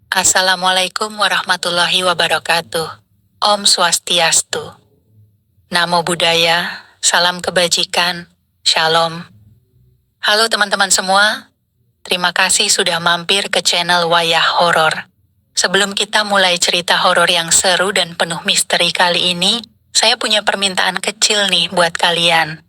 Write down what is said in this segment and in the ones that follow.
Assalamualaikum warahmatullahi wabarakatuh. Om Swastiastu. Namo Buddhaya, salam kebajikan, Shalom. Halo teman-teman semua, terima kasih sudah mampir ke channel Wayah Horor. Sebelum kita mulai cerita horor yang seru dan penuh misteri kali ini, saya punya permintaan kecil nih buat kalian.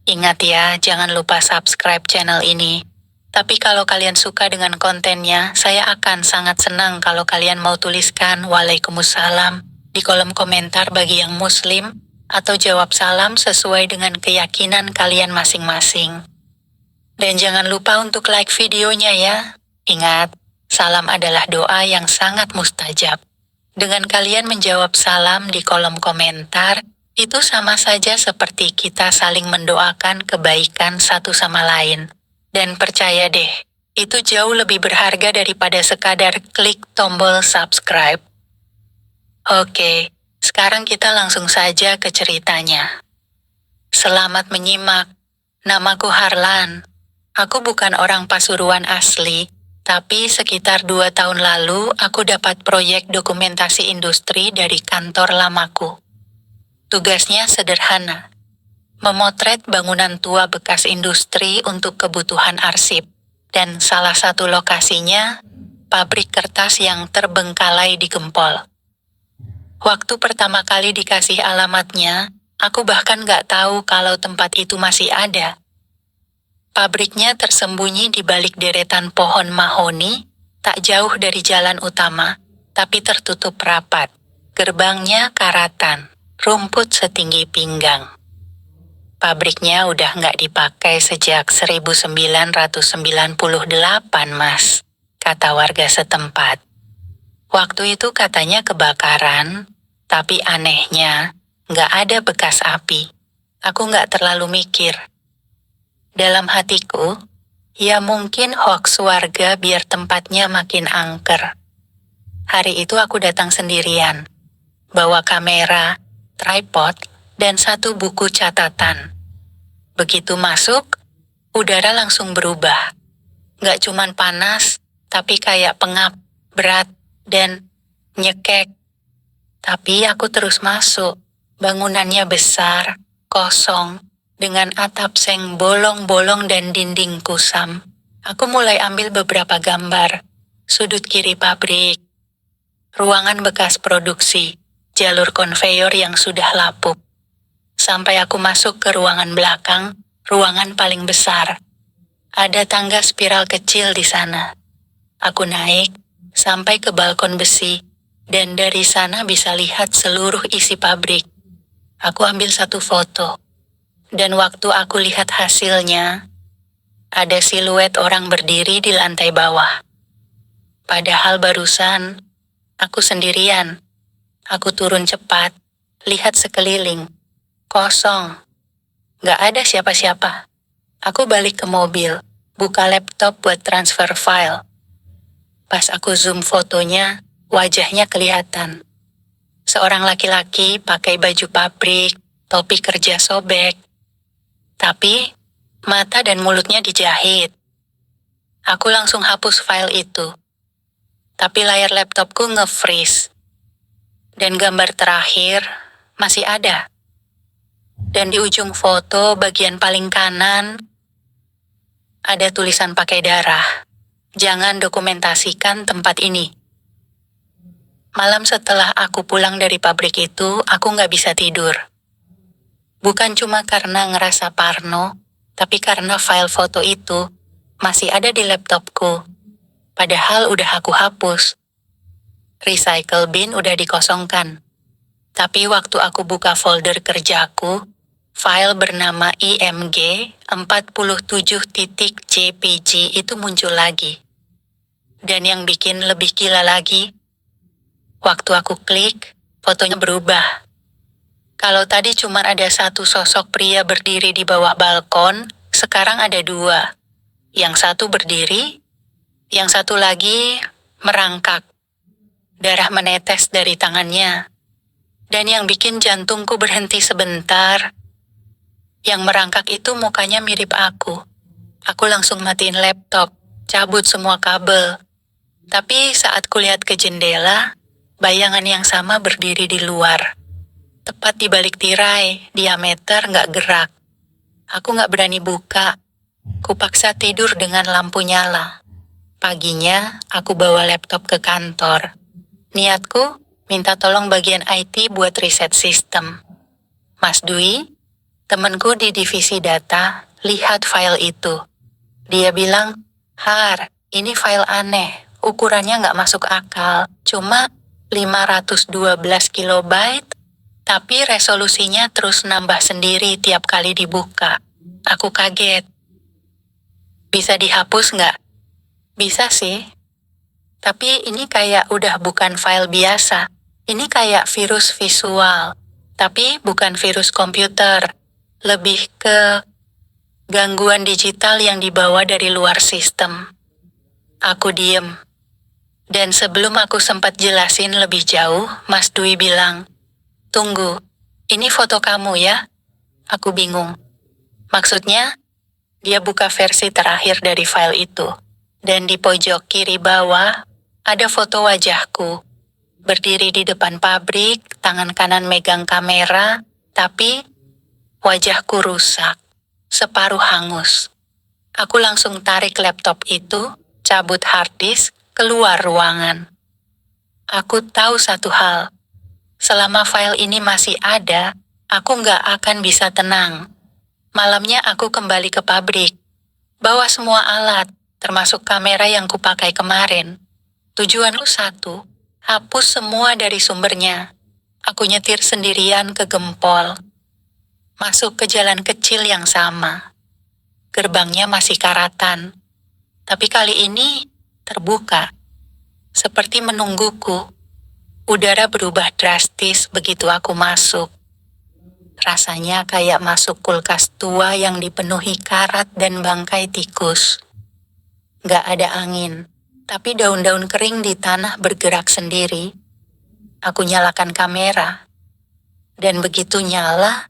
Ingat ya, jangan lupa subscribe channel ini. Tapi kalau kalian suka dengan kontennya, saya akan sangat senang kalau kalian mau tuliskan Waalaikumsalam di kolom komentar bagi yang muslim, atau jawab salam sesuai dengan keyakinan kalian masing-masing. Dan jangan lupa untuk like videonya ya. Ingat, salam adalah doa yang sangat mustajab. Dengan kalian menjawab salam di kolom komentar, itu sama saja seperti kita saling mendoakan kebaikan satu sama lain. Dan percaya deh, itu jauh lebih berharga daripada sekadar klik tombol subscribe. Oke, sekarang kita langsung saja ke ceritanya. Selamat menyimak. Namaku Harlan. Aku bukan orang Pasuruan asli, tapi sekitar 2 tahun lalu aku dapat proyek dokumentasi industri dari kantor lamaku. Tugasnya sederhana. Memotret bangunan tua bekas industri untuk kebutuhan arsip, dan salah satu lokasinya, pabrik kertas yang terbengkalai di Gempol. Waktu pertama kali dikasih alamatnya, aku bahkan gak tahu kalau tempat itu masih ada. Pabriknya tersembunyi di balik deretan pohon mahoni, tak jauh dari jalan utama, tapi tertutup rapat. Gerbangnya karatan, rumput setinggi pinggang. Pabriknya udah nggak dipakai sejak 1998, Mas, kata warga setempat. Waktu itu katanya kebakaran, tapi anehnya nggak ada bekas api. Aku nggak terlalu mikir. Dalam hatiku, ya mungkin hoaks warga biar tempatnya makin angker. Hari itu aku datang sendirian, bawa kamera, tripod, dan 1 buku catatan. Begitu masuk, udara langsung berubah. Gak cuman panas, tapi kayak pengap, berat, dan nyekek. Tapi aku terus masuk. Bangunannya besar, kosong, dengan atap seng bolong-bolong dan dinding kusam. Aku mulai ambil beberapa gambar. Sudut kiri pabrik, ruangan bekas produksi, jalur konveyor yang sudah lapuk. Sampai aku masuk ke ruangan belakang, ruangan paling besar. Ada tangga spiral kecil di sana. Aku naik, sampai ke balkon besi, dan dari sana bisa lihat seluruh isi pabrik. Aku ambil 1 foto, dan waktu aku lihat hasilnya, ada siluet orang berdiri di lantai bawah. Padahal barusan, aku sendirian. Aku turun cepat, lihat sekeliling. Kosong. Gak ada siapa-siapa. Aku balik ke mobil, buka laptop buat transfer file. Pas aku zoom fotonya, wajahnya kelihatan. Seorang laki-laki pakai baju pabrik, topi kerja sobek. Tapi, mata dan mulutnya dijahit. Aku langsung hapus file itu. Tapi layar laptopku nge-freeze. Dan gambar terakhir masih ada. Dan di ujung foto bagian paling kanan, ada tulisan pakai darah. Jangan dokumentasikan tempat ini. Malam setelah aku pulang dari pabrik itu, aku gak bisa tidur. Bukan cuma karena ngerasa parno, tapi karena file foto itu masih ada di laptopku. Padahal udah aku hapus. Recycle bin udah dikosongkan. Tapi waktu aku buka folder kerjaku, file bernama IMG 47.jpg itu muncul lagi. Dan yang bikin lebih gila lagi, waktu aku klik, fotonya berubah. Kalau tadi cuma ada 1 sosok pria berdiri di bawah balkon, sekarang ada 2. Yang 1 berdiri, yang 1 lagi merangkak. Darah menetes dari tangannya. Dan yang bikin jantungku berhenti sebentar, yang merangkak itu mukanya mirip aku. Aku langsung matiin laptop, cabut semua kabel. Tapi saat kulihat ke jendela, bayangan yang sama berdiri di luar. Tepat di balik tirai, diameter nggak gerak. Aku nggak berani buka. Kupaksa tidur dengan lampu nyala. Paginya, aku bawa laptop ke kantor. Niatku, minta tolong bagian IT buat riset sistem. Mas Dwi, temanku di divisi data, lihat file itu. Dia bilang, Har, ini file aneh, ukurannya nggak masuk akal. Cuma 512 kilobyte, tapi resolusinya terus nambah sendiri tiap kali dibuka. Aku kaget. Bisa dihapus nggak? Bisa sih. Tapi ini kayak udah bukan file biasa. Ini kayak virus visual. Tapi bukan virus komputer. Lebih ke gangguan digital yang dibawa dari luar sistem. Aku diem. Dan sebelum aku sempat jelasin lebih jauh, Mas Dwi bilang, "Tunggu, ini foto kamu ya?" Aku bingung. Maksudnya, dia buka versi terakhir dari file itu. Dan di pojok kiri bawah, ada foto wajahku. Berdiri di depan pabrik, tangan kanan megang kamera, tapi wajahku rusak. Separuh hangus. Aku langsung tarik laptop itu, cabut hard disk, keluar ruangan. Aku tahu satu hal. Selama file ini masih ada, aku nggak akan bisa tenang. Malamnya aku kembali ke pabrik. Bawa semua alat, termasuk kamera yang kupakai kemarin. Tujuanku satu, hapus semua dari sumbernya. Aku nyetir sendirian ke Gempol. Masuk ke jalan kecil yang sama. Gerbangnya masih karatan. Tapi kali ini terbuka. Seperti menungguku. Udara berubah drastis begitu aku masuk. Rasanya kayak masuk kulkas tua yang dipenuhi karat dan bangkai tikus. Gak ada angin, tapi daun-daun kering di tanah bergerak sendiri. Aku nyalakan kamera. Dan begitu nyala,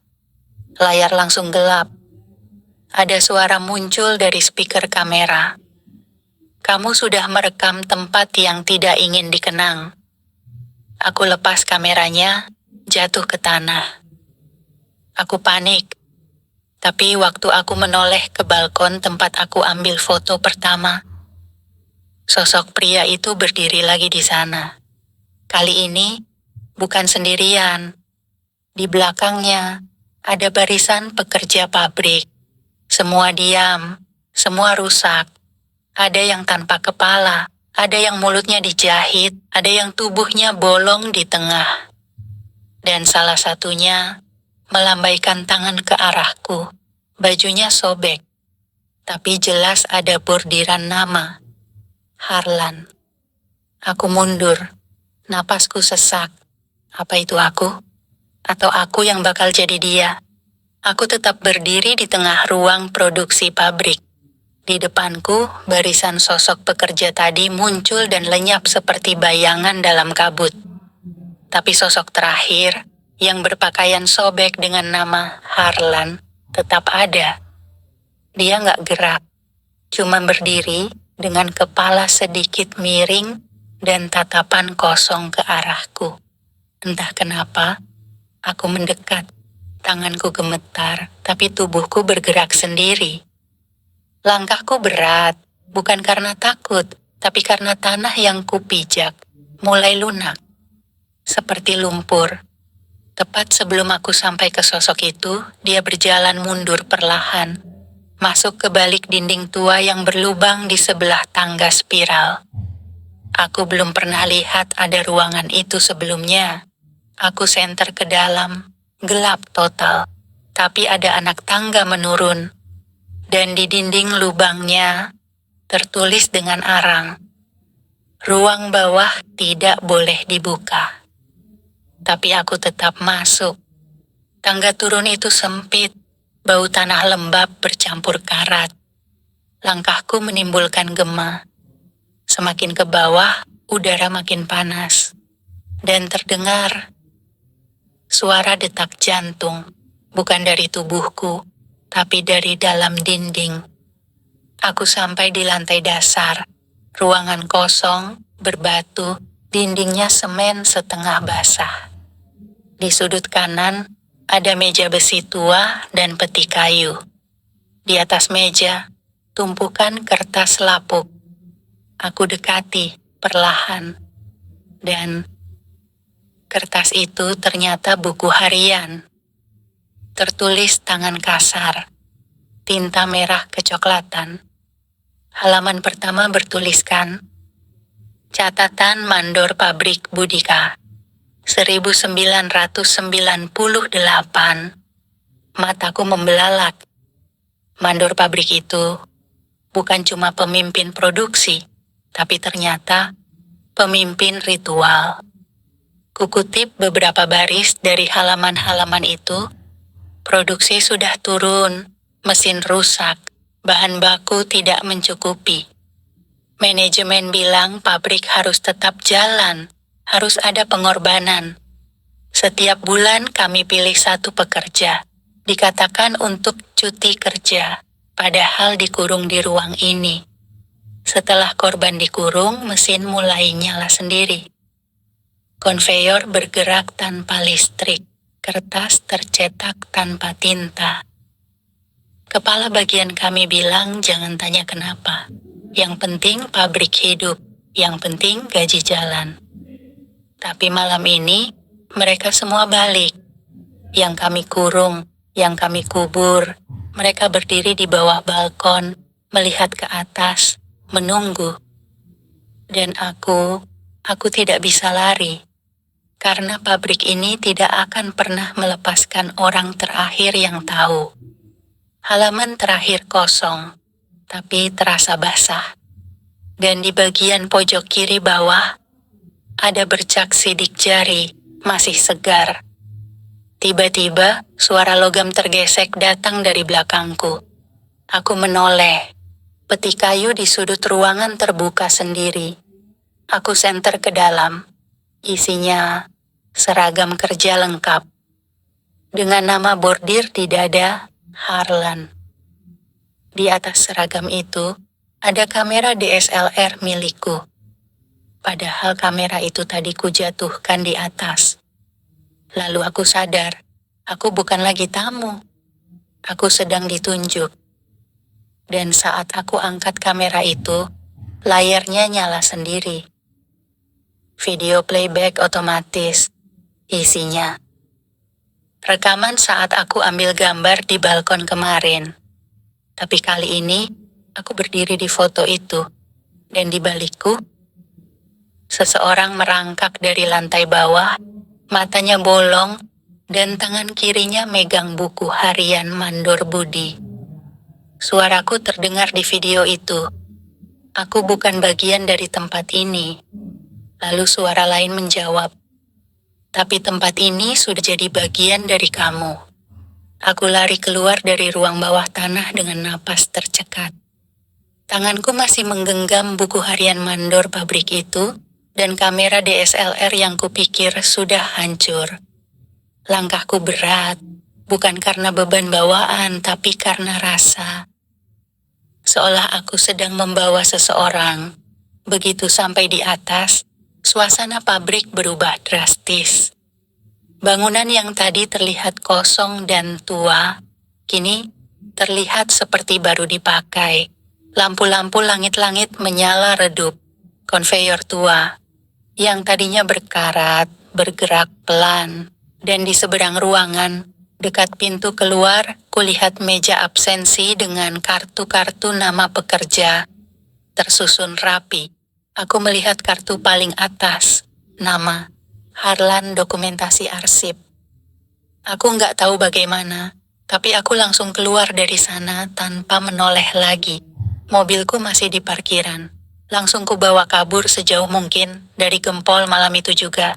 layar langsung gelap. Ada suara muncul dari speaker kamera. Kamu sudah merekam tempat yang tidak ingin dikenang. Aku lepas kameranya, jatuh ke tanah. Aku panik. Tapi waktu aku menoleh ke balkon tempat aku ambil foto pertama, sosok pria itu berdiri lagi di sana. Kali ini, bukan sendirian. Di belakangnya, ada barisan pekerja pabrik. Semua diam, semua rusak. Ada yang tanpa kepala, ada yang mulutnya dijahit, ada yang tubuhnya bolong di tengah. Dan salah satunya melambaikan tangan ke arahku. Bajunya sobek, tapi jelas ada bordiran nama. Harlan. Aku mundur. Napasku sesak. Apa itu aku? Atau aku yang bakal jadi dia? Aku tetap berdiri di tengah ruang produksi pabrik. Di depanku, barisan sosok pekerja tadi muncul dan lenyap seperti bayangan dalam kabut. Tapi sosok terakhir, yang berpakaian sobek dengan nama Harlan, tetap ada. Dia nggak gerak, cuma berdiri dengan kepala sedikit miring dan tatapan kosong ke arahku. Entah kenapa, aku mendekat. Tanganku gemetar, tapi tubuhku bergerak sendiri. Langkahku berat, bukan karena takut, tapi karena tanah yang kupijak mulai lunak, seperti lumpur. Tepat sebelum aku sampai ke sosok itu, dia berjalan mundur perlahan, masuk ke balik dinding tua yang berlubang di sebelah tangga spiral. Aku belum pernah lihat ada ruangan itu sebelumnya. Aku senter ke dalam, gelap total, tapi ada anak tangga menurun. Dan di dinding lubangnya, tertulis dengan arang, ruang bawah tidak boleh dibuka. Tapi aku tetap masuk. Tangga turun itu sempit, bau tanah lembab bercampur karat. Langkahku menimbulkan gema. Semakin ke bawah, udara makin panas. Dan terdengar suara detak jantung, bukan dari tubuhku, tapi dari dalam dinding. Aku sampai di lantai dasar, ruangan kosong, berbatu, dindingnya semen setengah basah. Di sudut kanan, ada meja besi tua dan peti kayu. Di atas meja, tumpukan kertas lapuk. Aku dekati perlahan, dan kertas itu ternyata buku harian. Tertulis tangan kasar, tinta merah kecoklatan. Halaman pertama bertuliskan, catatan mandor pabrik Budika, 1998. Mataku membelalak. Mandor pabrik itu bukan cuma pemimpin produksi, tapi ternyata pemimpin ritual. Kukutip beberapa baris dari halaman-halaman itu. Produksi sudah turun, mesin rusak, bahan baku tidak mencukupi. Manajemen bilang pabrik harus tetap jalan, harus ada pengorbanan. Setiap bulan kami pilih satu pekerja, dikatakan untuk cuti kerja, padahal dikurung di ruang ini. Setelah korban dikurung, mesin mulai nyala sendiri. Konveyor bergerak tanpa listrik. Kertas tercetak tanpa tinta. Kepala bagian kami bilang jangan tanya kenapa. Yang penting pabrik hidup, yang penting gaji jalan. Tapi malam ini, mereka semua balik. Yang kami kurung, yang kami kubur, mereka berdiri di bawah balkon, melihat ke atas, menunggu. Dan aku tidak bisa lari. Karena pabrik ini tidak akan pernah melepaskan orang terakhir yang tahu. Halaman terakhir kosong, tapi terasa basah. Dan di bagian pojok kiri bawah, ada bercak sidik jari, masih segar. Tiba-tiba, suara logam tergesek datang dari belakangku. Aku menoleh. Peti kayu di sudut ruangan terbuka sendiri. Aku senter ke dalam. Isinya seragam kerja lengkap. Dengan nama bordir di dada, Harlan. Di atas seragam itu, ada kamera DSLR milikku. Padahal kamera itu tadi kujatuhkan di atas. Lalu aku sadar, aku bukan lagi tamu. Aku sedang ditunjuk. Dan saat aku angkat kamera itu, layarnya nyala sendiri. Video playback otomatis. Isinya rekaman saat aku ambil gambar di balkon kemarin. Tapi kali ini, aku berdiri di foto itu. Dan di balikku, seseorang merangkak dari lantai bawah, matanya bolong, dan tangan kirinya megang buku harian Mandor Budi. Suaraku terdengar di video itu. Aku bukan bagian dari tempat ini. Lalu suara lain menjawab, tapi tempat ini sudah jadi bagian dari kamu. Aku lari keluar dari ruang bawah tanah dengan napas tercekat. Tanganku masih menggenggam buku harian mandor pabrik itu, dan kamera DSLR yang kupikir sudah hancur. Langkahku berat, bukan karena beban bawaan, tapi karena rasa. Seolah aku sedang membawa seseorang. Begitu sampai di atas, suasana pabrik berubah drastis. Bangunan yang tadi terlihat kosong dan tua, kini terlihat seperti baru dipakai. Lampu-lampu langit-langit menyala redup. Konveyor tua, yang tadinya berkarat, bergerak pelan. Dan di seberang ruangan, dekat pintu keluar, kulihat meja absensi dengan kartu-kartu nama pekerja. Tersusun rapi. Aku melihat kartu paling atas, nama Harlan Dokumentasi Arsip. Aku nggak tahu bagaimana, tapi aku langsung keluar dari sana tanpa menoleh lagi. Mobilku masih di parkiran. Langsung kubawa kabur sejauh mungkin dari Gempol malam itu juga.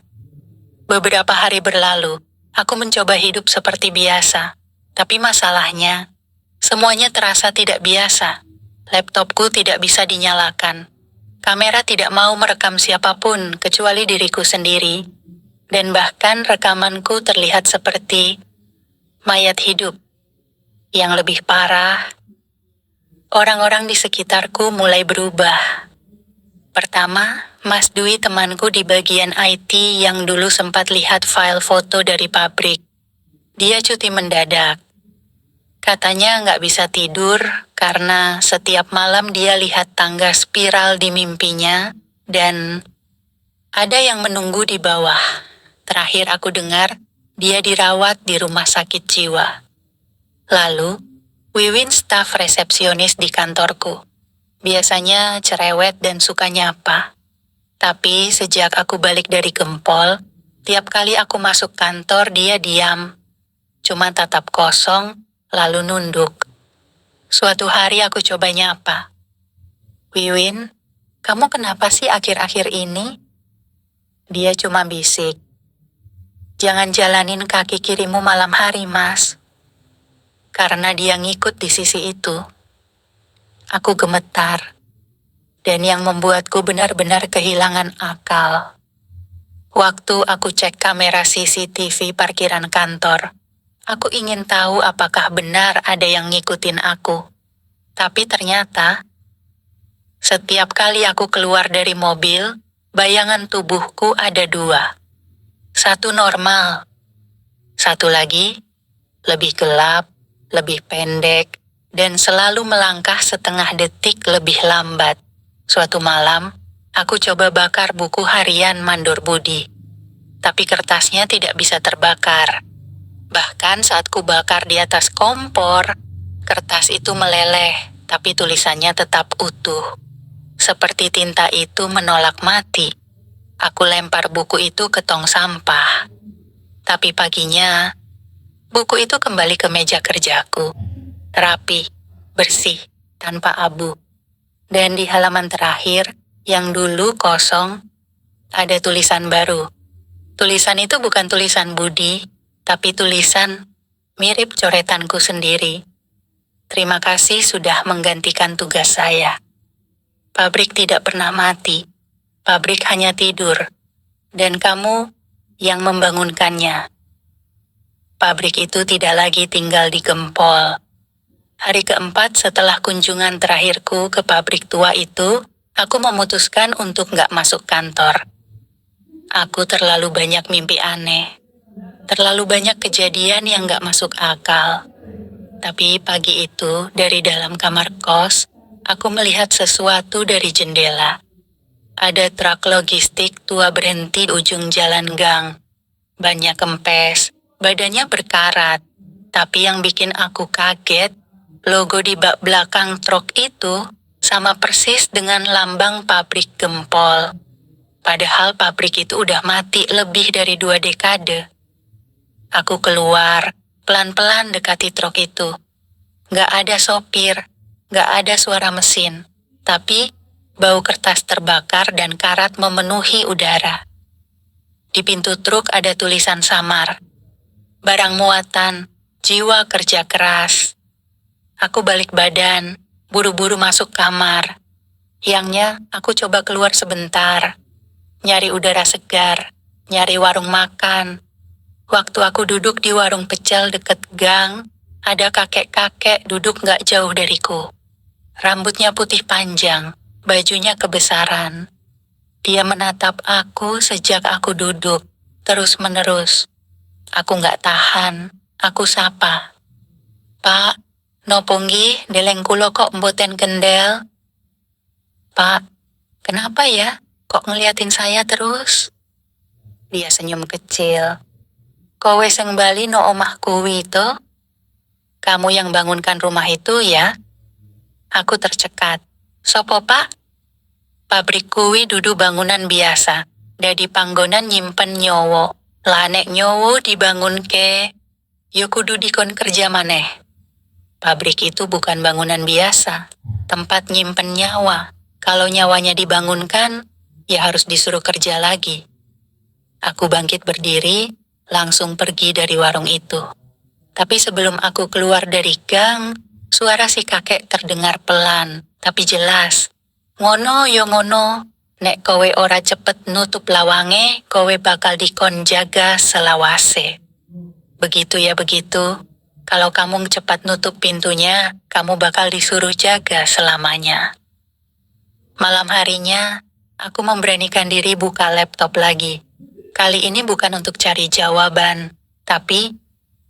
Beberapa hari berlalu, aku mencoba hidup seperti biasa. Tapi masalahnya, semuanya terasa tidak biasa. Laptopku tidak bisa dinyalakan. Kamera tidak mau merekam siapapun kecuali diriku sendiri. Dan bahkan rekamanku terlihat seperti mayat hidup. Yang lebih parah, orang-orang di sekitarku mulai berubah. Pertama, Mas Dwi temanku di bagian IT yang dulu sempat lihat file foto dari pabrik. Dia cuti mendadak. Katanya nggak bisa tidur karena setiap malam dia lihat tangga spiral di mimpinya dan ada yang menunggu di bawah. Terakhir aku dengar, dia dirawat di rumah sakit jiwa. Lalu, Wiwin staf resepsionis di kantorku. Biasanya cerewet dan suka nyapa. Tapi sejak aku balik dari Gempol, tiap kali aku masuk kantor dia diam. Cuma tatap kosong, lalu nunduk. Suatu hari aku coba nyapa. Wiwin, kamu kenapa sih akhir-akhir ini? Dia cuma bisik. Jangan jalanin kaki kirimu malam hari, Mas. Karena dia ngikut di sisi itu. Aku gemetar, dan yang membuatku benar-benar kehilangan akal. Waktu aku cek kamera CCTV parkiran kantor, aku ingin tahu apakah benar ada yang ngikutin aku. Tapi ternyata, setiap kali aku keluar dari mobil, bayangan tubuhku ada dua. Satu normal, satu lagi lebih gelap, lebih pendek, dan selalu melangkah setengah detik lebih lambat. Suatu malam, aku coba bakar buku harian Mandor Budi. Tapi kertasnya tidak bisa terbakar. Bahkan saat ku bakar di atas kompor, kertas itu meleleh, tapi tulisannya tetap utuh. Seperti tinta itu menolak mati. Aku lempar buku itu ke tong sampah. Tapi paginya, buku itu kembali ke meja kerjaku. Rapi, bersih, tanpa abu. Dan di halaman terakhir, yang dulu kosong, ada tulisan baru. Tulisan itu bukan tulisan Budi, tapi tulisan mirip coretanku sendiri. Terima kasih sudah menggantikan tugas saya. Pabrik tidak pernah mati. Pabrik hanya tidur. Dan kamu yang membangunkannya. Pabrik itu tidak lagi tinggal di Gempol. Hari keempat setelah kunjungan terakhirku ke pabrik tua itu, aku memutuskan untuk nggak masuk kantor. Aku terlalu banyak mimpi aneh. Terlalu banyak kejadian yang nggak masuk akal. Tapi pagi itu, dari dalam kamar kos, aku melihat sesuatu dari jendela. Ada truk logistik tua berhenti di ujung jalan gang. Banyak kempes, badannya berkarat. Tapi yang bikin aku kaget, logo di bak belakang truk itu sama persis dengan lambang pabrik Gempol. Padahal pabrik itu udah mati lebih dari 2 dekade. Aku keluar, pelan-pelan dekati truk itu. Gak ada sopir, gak ada suara mesin. Tapi bau kertas terbakar dan karat memenuhi udara. Di pintu truk ada tulisan samar. Barang muatan, jiwa kerja keras. Aku balik badan, buru-buru masuk kamar. Siangnya, aku coba keluar sebentar. Nyari udara segar, nyari warung makan. Waktu aku duduk di warung pecel deket gang, ada kakek-kakek duduk gak jauh dariku. Rambutnya putih panjang, bajunya kebesaran. Dia menatap aku sejak aku duduk, terus-menerus. Aku gak tahan, aku sapa. Pak, nopo nggih deleng kula kok mboten kendel? Pak, kenapa ya? Kok ngeliatin saya terus? Dia senyum kecil. Kowe sing bali no omah kuwi to? Kamu yang bangunkan rumah itu ya? Aku tercekat. Sopo pak? Pabrik kuwi dudu bangunan biasa. Dadi panggonan nyimpen nyowo. Lah nek nyowo dibangun ke, yo kudu dikon kerja maneh. Pabrik itu bukan bangunan biasa, tempat nyimpen nyawa. Kalau nyawanya dibangunkan, ya harus disuruh kerja lagi. Aku bangkit berdiri, langsung pergi dari warung itu. Tapi sebelum aku keluar dari gang, suara si kakek terdengar pelan, tapi jelas. Ngono yo ngono, nek kowe ora cepet nutup lawange, kowe bakal dikon jaga selawase. Begitu ya begitu. Kalau kamu cepat nutup pintunya, kamu bakal disuruh jaga selamanya. Malam harinya, Aku memberanikan diri buka laptop lagi. Kali ini bukan untuk cari jawaban, tapi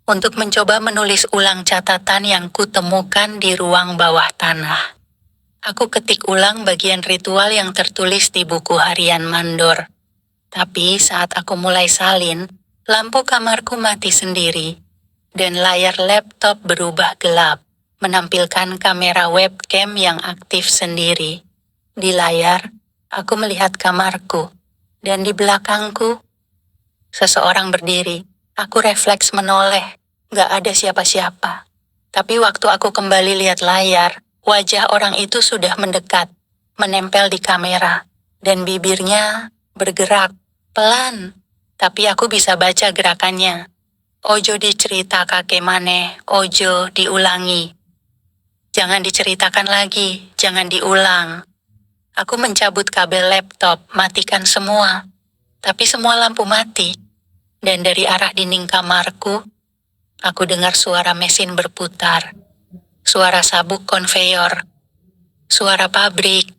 untuk mencoba menulis ulang catatan yang kutemukan di ruang bawah tanah. Aku ketik ulang bagian ritual yang tertulis di buku harian mandor. Tapi saat aku mulai salin, lampu kamarku mati sendiri, dan layar laptop berubah gelap, menampilkan kamera webcam yang aktif sendiri. Di layar, aku melihat kamarku, dan di belakangku, seseorang berdiri. Aku refleks menoleh, gak ada siapa-siapa. Tapi waktu aku kembali lihat layar, wajah orang itu sudah mendekat, menempel di kamera, dan bibirnya bergerak, pelan. Tapi aku bisa baca gerakannya. Ojo dicerita kakek maneh, ojo diulangi. Jangan diceritakan lagi, jangan diulang. Aku mencabut kabel laptop, matikan semua. Tapi semua lampu mati. Dan dari arah dinding kamarku, aku dengar suara mesin berputar. Suara sabuk konveyor, suara pabrik.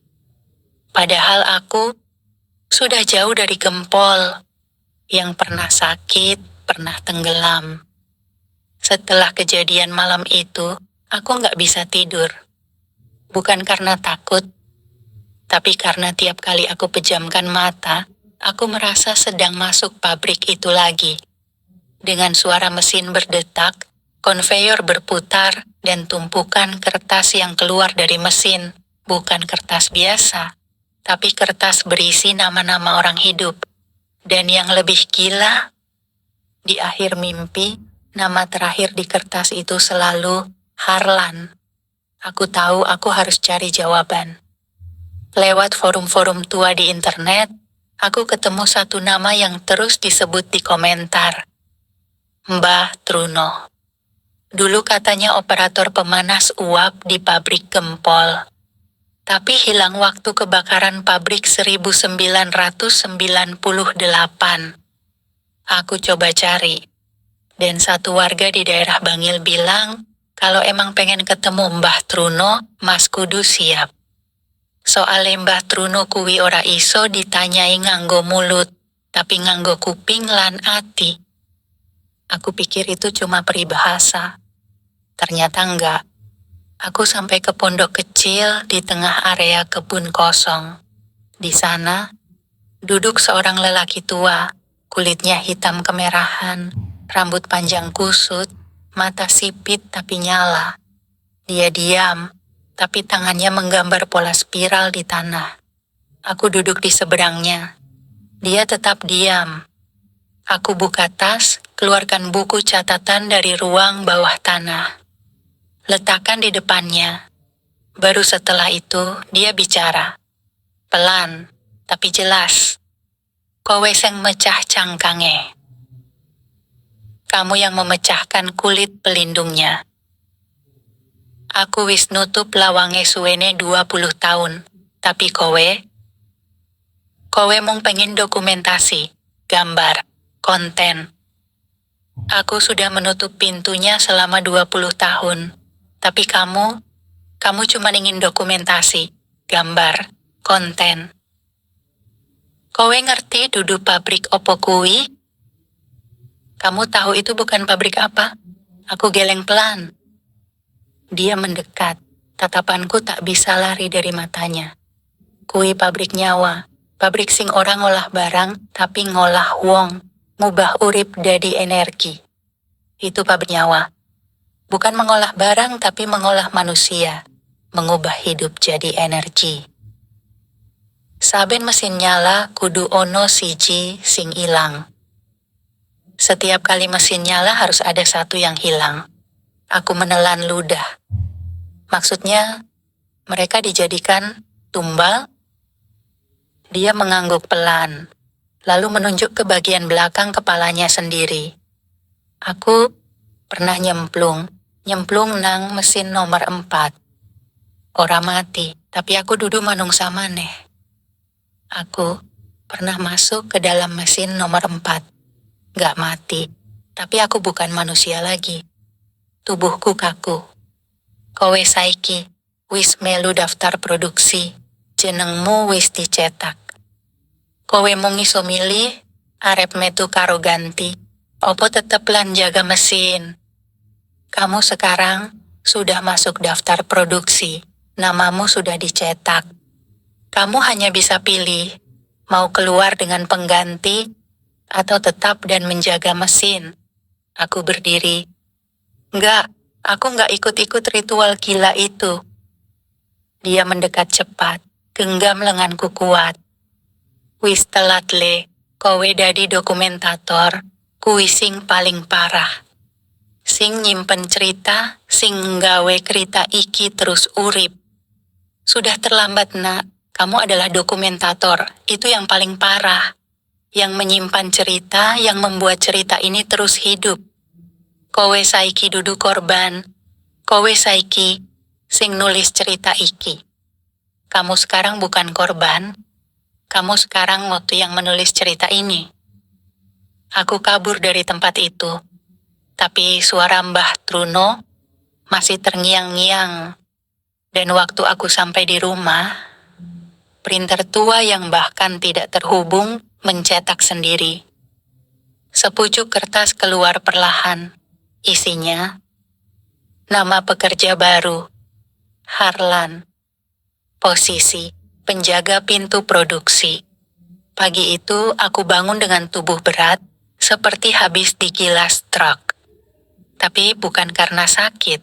Padahal aku sudah jauh dari Gempol, yang pernah sakit, pernah tenggelam. Setelah kejadian malam itu, aku nggak bisa tidur. Bukan karena takut, tapi karena tiap kali aku pejamkan mata, aku merasa sedang masuk pabrik itu lagi. Dengan suara mesin berdetak, konveyor berputar, dan tumpukan kertas yang keluar dari mesin, bukan kertas biasa, tapi kertas berisi nama-nama orang hidup. Dan yang lebih gila, di akhir mimpi, nama terakhir di kertas itu selalu Harlan. Aku tahu aku harus cari jawaban. Lewat forum-forum tua di internet, aku ketemu satu nama yang terus disebut di komentar. Mbah Truno. Dulu katanya operator pemanas uap di pabrik Gempol. Tapi hilang waktu kebakaran pabrik 1998. Aku coba cari. Dan satu warga di daerah Bangil bilang, kalau emang pengen ketemu Mbah Truno, Mas kudu siap. Soale Mbah Truno kuwi ora iso ditanyai nganggo mulut, tapi nganggo kuping lan ati. Aku pikir itu cuma peribahasa. Ternyata enggak. Aku sampai ke pondok kecil di tengah area kebun kosong. Di sana, duduk seorang lelaki tua, kulitnya hitam kemerahan, rambut panjang kusut, mata sipit tapi nyala. Dia diam, tapi tangannya menggambar pola spiral di tanah. Aku duduk di seberangnya. Dia tetap diam. Aku buka tas, keluarkan buku catatan dari ruang bawah tanah. Letakkan di depannya. Baru setelah itu, dia bicara. Pelan, tapi jelas. Kowe sing mecah cangkange. Kamu yang memecahkan kulit pelindungnya. Aku wis nutup lawange suwene 20 tahun. Tapi kowe mung pengen dokumentasi, gambar, konten. Aku sudah menutup pintunya selama 20 tahun. Tapi kamu cuma ingin dokumentasi, gambar, konten. Kowe ngerti dudu pabrik opo kuwi? Kamu tahu itu bukan pabrik apa? Aku geleng pelan. Dia mendekat. Tatapanku tak bisa lari dari matanya. Kuwi pabrik nyawa. Pabrik sing orang ngolah barang, tapi ngolah wong. Ngubah urip dadi energi. Itu pabrik nyawa. Bukan mengolah barang, tapi mengolah manusia. Mengubah hidup jadi energi. Saben mesin nyala, kudu ono siji sing ilang. Setiap kali mesin nyala harus ada satu yang hilang. Aku menelan ludah. Maksudnya, mereka dijadikan tumbal? Dia mengangguk pelan, lalu menunjuk ke bagian belakang kepalanya sendiri. Aku pernah nyemplung nang mesin nomor 4. Ora mati, tapi aku dudu manungsa maneh. Aku pernah masuk ke dalam mesin nomor 4. Gak mati, tapi aku bukan manusia lagi. Tubuhku kaku. Kowe saiki, wis melu daftar produksi. Jenengmu wis dicetak. Kowe mung iso milih, arep metu karo ganti. Opo tetep lan jaga mesin. Kamu sekarang sudah masuk daftar produksi. Namamu sudah dicetak. Kamu hanya bisa pilih, mau keluar dengan pengganti, atau tetap dan menjaga mesin. Aku berdiri. Enggak, aku enggak ikut-ikut ritual gila itu. Dia mendekat cepat, genggam lenganku kuat. Wis telat le, kowe dadi dokumentator, kuwi sing paling parah. Sing nyimpen cerita, sing nggawe cerita iki terus urip. Sudah terlambat nak, kamu adalah dokumentator, itu yang paling parah. Yang menyimpan cerita, yang membuat cerita ini terus hidup. Kowe saiki dudu korban, kowe saiki sing nulis cerita iki. Kamu sekarang bukan korban, kamu sekarang waktu yang menulis cerita ini. Aku kabur dari tempat itu, tapi suara Mbah Truno masih terngiang-ngiang. Dan waktu aku sampai di rumah, printer tua yang bahkan tidak terhubung mencetak sendiri. Sepucuk kertas keluar perlahan, isinya nama pekerja baru, Harlan. Posisi, penjaga pintu produksi. Pagi itu aku bangun dengan tubuh berat, seperti habis digilas truk. Tapi bukan karena sakit,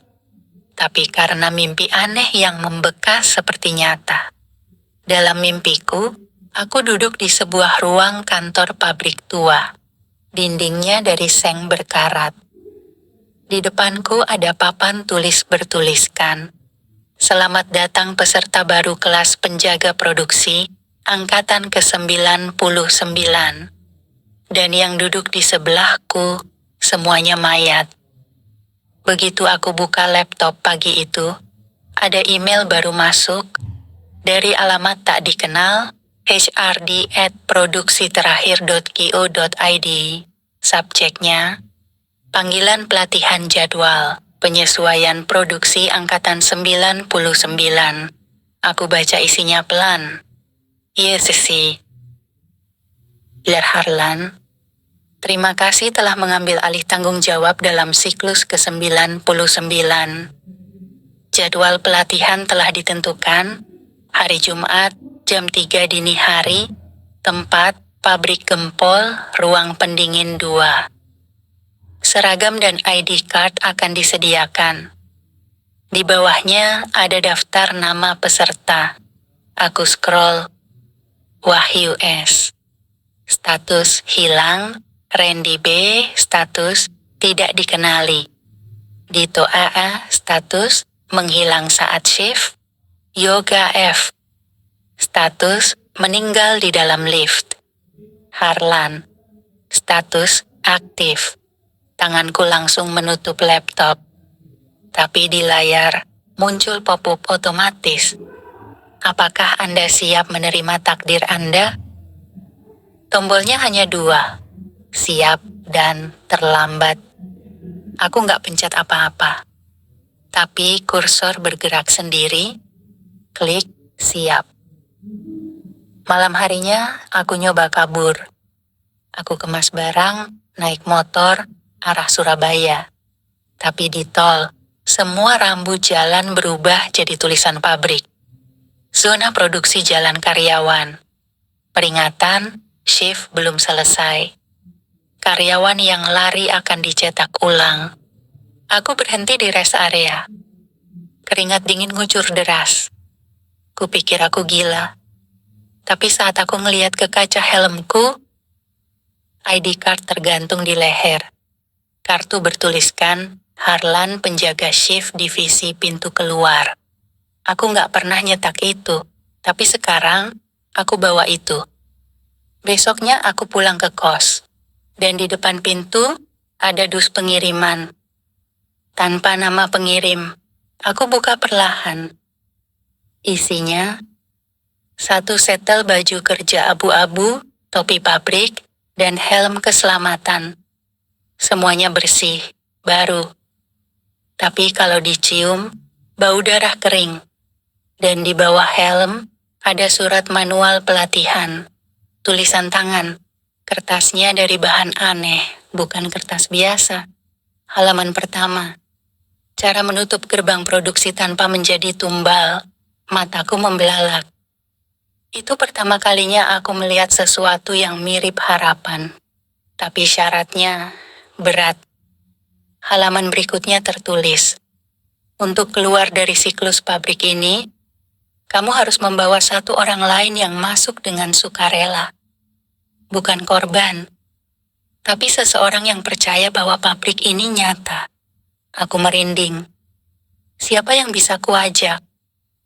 tapi karena mimpi aneh yang membekas seperti nyata. Dalam mimpiku, aku duduk di sebuah ruang kantor pabrik tua. Dindingnya dari seng berkarat. Di depanku ada papan tulis bertuliskan, "Selamat datang peserta baru kelas penjaga produksi, angkatan ke-99. Dan yang duduk di sebelahku, semuanya mayat." Begitu aku buka laptop pagi itu, ada email baru masuk, dari alamat tak dikenal, hrd@produksiterakhir.co.id. Subjeknya, panggilan pelatihan jadwal. Penyesuaian produksi angkatan 99. Aku baca isinya pelan. Yes, sih. Dear Harlan, terima kasih telah mengambil alih tanggung jawab dalam siklus ke-99. Jadwal pelatihan telah ditentukan, hari Jumat, jam 3 dini hari, tempat, pabrik gempol, ruang pendingin 2. Seragam dan ID card akan disediakan. Di bawahnya ada daftar nama peserta. Aku scroll. Wahyu S. Status hilang. Randy B. Status tidak dikenali. Dito AA. Status menghilang saat shift. Yoga F. Status meninggal di dalam lift. Harlan. Status aktif. Tanganku langsung menutup laptop. Tapi di layar, muncul pop-up otomatis. Apakah Anda siap menerima takdir Anda? Tombolnya hanya 2. Siap dan terlambat. Aku nggak pencet apa-apa. Tapi kursor bergerak sendiri. Klik, siap. Malam harinya, aku nyoba kabur. Aku kemas barang, naik motor, arah Surabaya. Tapi di tol, semua rambu jalan berubah jadi tulisan pabrik. Zona produksi jalan karyawan. Peringatan, shift belum selesai. Karyawan yang lari akan dicetak ulang. Aku berhenti di rest area. Keringat dingin ngucur deras. Kupikir aku gila. Tapi saat aku ngeliat ke kaca helmku, ID card tergantung di leher. Kartu bertuliskan, Harlan penjaga shift divisi pintu keluar. Aku nggak pernah nyetak itu, tapi sekarang, aku bawa itu. Besoknya aku pulang ke kos. Dan di depan pintu, ada dus pengiriman. Tanpa nama pengirim, aku buka perlahan. Isinya, 1 setel baju kerja abu-abu, topi pabrik, dan helm keselamatan. Semuanya bersih, baru. Tapi kalau dicium, bau darah kering. Dan di bawah helm, ada surat manual pelatihan. Tulisan tangan. Kertasnya dari bahan aneh, bukan kertas biasa. Halaman pertama. Cara menutup gerbang produksi tanpa menjadi tumbal. Mataku membelalak. Itu pertama kalinya aku melihat sesuatu yang mirip harapan. Tapi syaratnya berat. Halaman berikutnya tertulis, untuk keluar dari siklus pabrik ini, kamu harus membawa satu orang lain yang masuk dengan sukarela. Bukan korban, tapi seseorang yang percaya bahwa pabrik ini nyata. Aku merinding. Siapa yang bisa kuajak?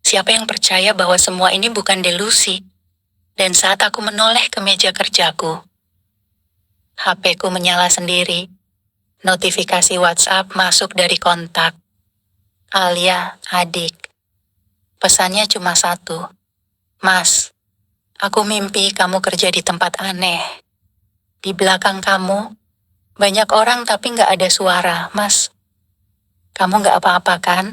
Siapa yang percaya bahwa semua ini bukan delusi? Dan saat aku menoleh ke meja kerjaku, HP-ku menyala sendiri. Notifikasi WhatsApp masuk dari kontak. Alia, adik. Pesannya cuma satu. Mas, aku mimpi kamu kerja di tempat aneh. Di belakang kamu, banyak orang tapi nggak ada suara, Mas. Kamu nggak apa-apa kan?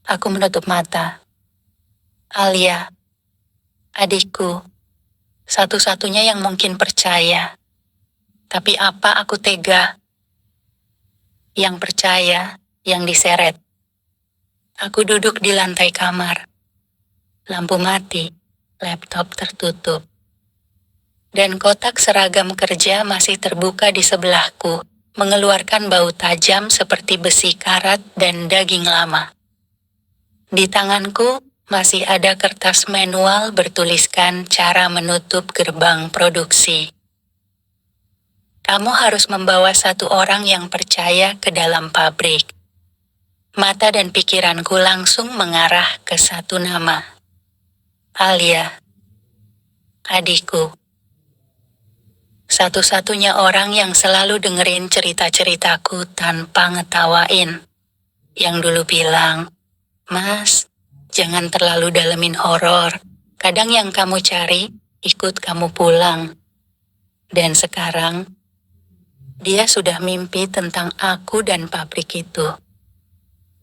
Aku menutup mata. Alia, adikku, satu-satunya yang mungkin percaya. Tapi apa aku tega? Yang percaya, yang diseret. Aku duduk di lantai kamar. Lampu mati, laptop tertutup. Dan kotak seragam kerja masih terbuka di sebelahku, mengeluarkan bau tajam seperti besi karat dan daging lama. Di tanganku masih ada kertas manual bertuliskan cara menutup gerbang produksi. Kamu harus membawa satu orang yang percaya ke dalam pabrik. Mata dan pikiranku langsung mengarah ke satu nama. Alia, adikku. Satu-satunya orang yang selalu dengerin cerita-ceritaku tanpa ngetawain. Yang dulu bilang, Mas, jangan terlalu dalemin horor. Kadang yang kamu cari, ikut kamu pulang. Dan sekarang, dia sudah mimpi tentang aku dan pabrik itu.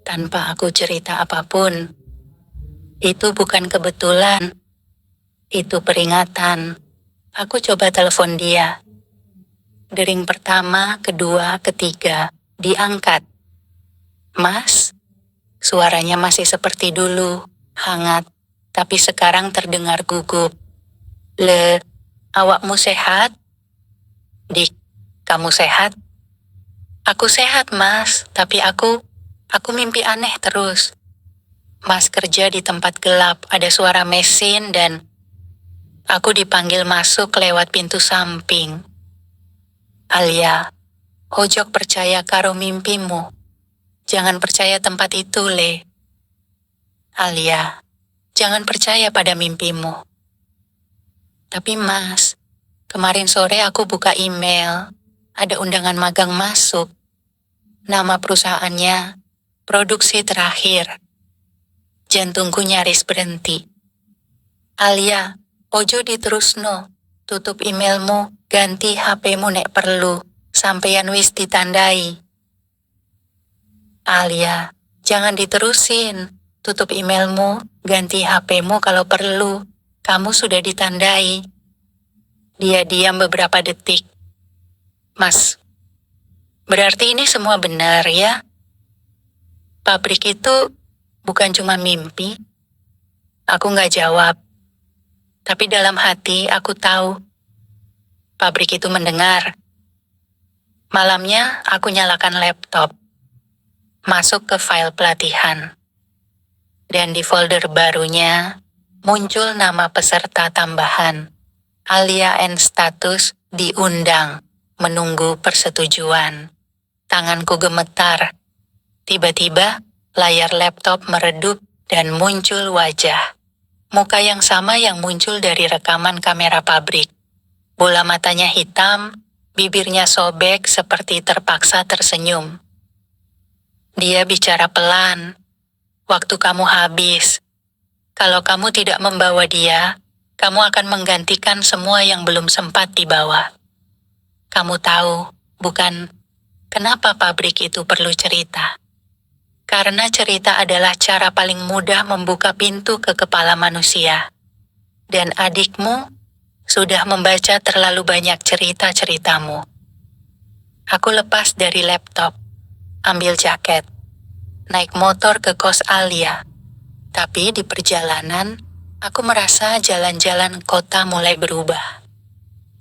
Tanpa aku cerita apapun. Itu bukan kebetulan. Itu peringatan. Aku coba telepon dia. Dering pertama, kedua, ketiga. Diangkat. Mas? Suaranya masih seperti dulu. Hangat. Tapi sekarang terdengar gugup. Awakmu sehat? Dik. Kamu sehat? Aku sehat, Mas, tapi aku mimpi aneh terus. Mas kerja di tempat gelap, ada suara mesin dan aku dipanggil masuk lewat pintu samping. Alia, hojok percaya karo mimpimu. Jangan percaya tempat itu, Le. Alia, jangan percaya pada mimpimu. Tapi Mas, kemarin sore aku buka email. Ada undangan magang masuk. Nama perusahaannya, Produksi Terakhir. Jantungku nyaris berhenti. Alia, ojo diterusno. Tutup emailmu, ganti HP-mu nek perlu. Sampeyan wis ditandai. Alia, jangan diterusin. Tutup emailmu, ganti HP-mu kalau perlu. Kamu sudah ditandai. Dia diam beberapa detik. Mas, berarti ini semua benar ya? Pabrik itu bukan cuma mimpi. Aku nggak jawab. Tapi dalam hati aku tahu. Pabrik itu mendengar. Malamnya aku nyalakan laptop. Masuk ke file pelatihan. Dan di folder barunya muncul nama peserta tambahan. Alia and status diundang. Menunggu persetujuan. Tanganku gemetar. Tiba-tiba, layar laptop meredup dan muncul wajah. Muka yang sama yang muncul dari rekaman kamera pabrik. Bola matanya hitam, bibirnya sobek seperti terpaksa tersenyum. Dia bicara pelan. Waktu kamu habis. Kalau kamu tidak membawa dia, kamu akan menggantikan semua yang belum sempat dibawa. Kamu tahu, bukan, kenapa pabrik itu perlu cerita? Karena cerita adalah cara paling mudah membuka pintu ke kepala manusia. Dan adikmu, Sudah membaca terlalu banyak cerita-ceritamu. Aku lepas dari laptop, ambil jaket, naik motor ke kos Alia. Tapi di perjalanan, aku merasa jalan-jalan kota mulai berubah.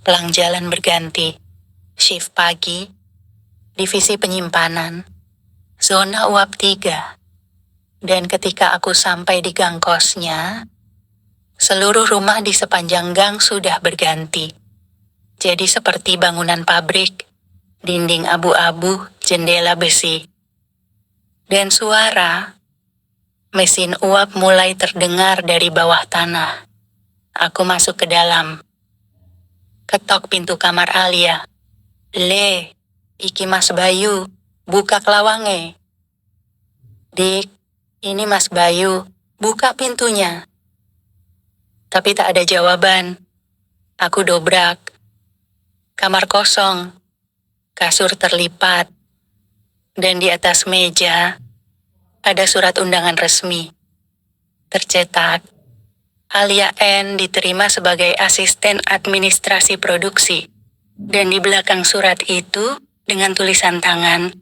Pelang jalan berganti, shift pagi, divisi penyimpanan, zona uap 3. Dan ketika aku sampai di gang kosnya, seluruh rumah di sepanjang gang sudah berganti. Jadi seperti bangunan pabrik, dinding abu-abu, jendela besi. Dan suara mesin uap mulai terdengar dari bawah tanah. Aku masuk ke dalam. Ketok pintu kamar Alia. Le, iki Mas Bayu, buka lawange. Dik, ini Mas Bayu, buka pintunya. Tapi tak ada jawaban. Aku dobrak. Kamar kosong. Kasur terlipat. Dan di atas meja, ada surat undangan resmi. Tercetak, Alia N diterima sebagai asisten administrasi produksi. Dan di belakang surat itu, dengan tulisan tangan,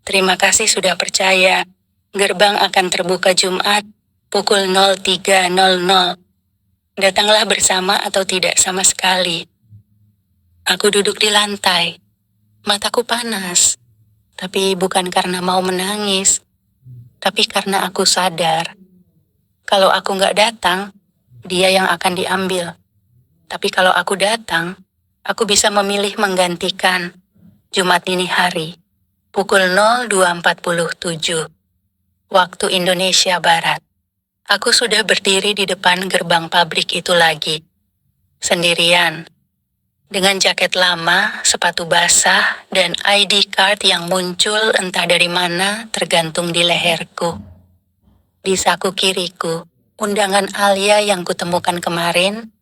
terima kasih sudah percaya. Gerbang akan terbuka Jumat, pukul 03.00. Datanglah bersama atau tidak sama sekali. Aku duduk di lantai. Mataku panas. Tapi bukan karena mau menangis. Tapi karena aku sadar. Kalau aku nggak datang, dia yang akan diambil. Tapi kalau aku datang, aku bisa memilih menggantikan. Jumat dini hari, pukul 02.47. Waktu Indonesia Barat. Aku sudah berdiri di depan gerbang pabrik itu lagi. Sendirian. Dengan jaket lama, sepatu basah, dan ID card yang muncul entah dari mana tergantung di leherku. Di saku kiriku, undangan Alia yang kutemukan kemarin,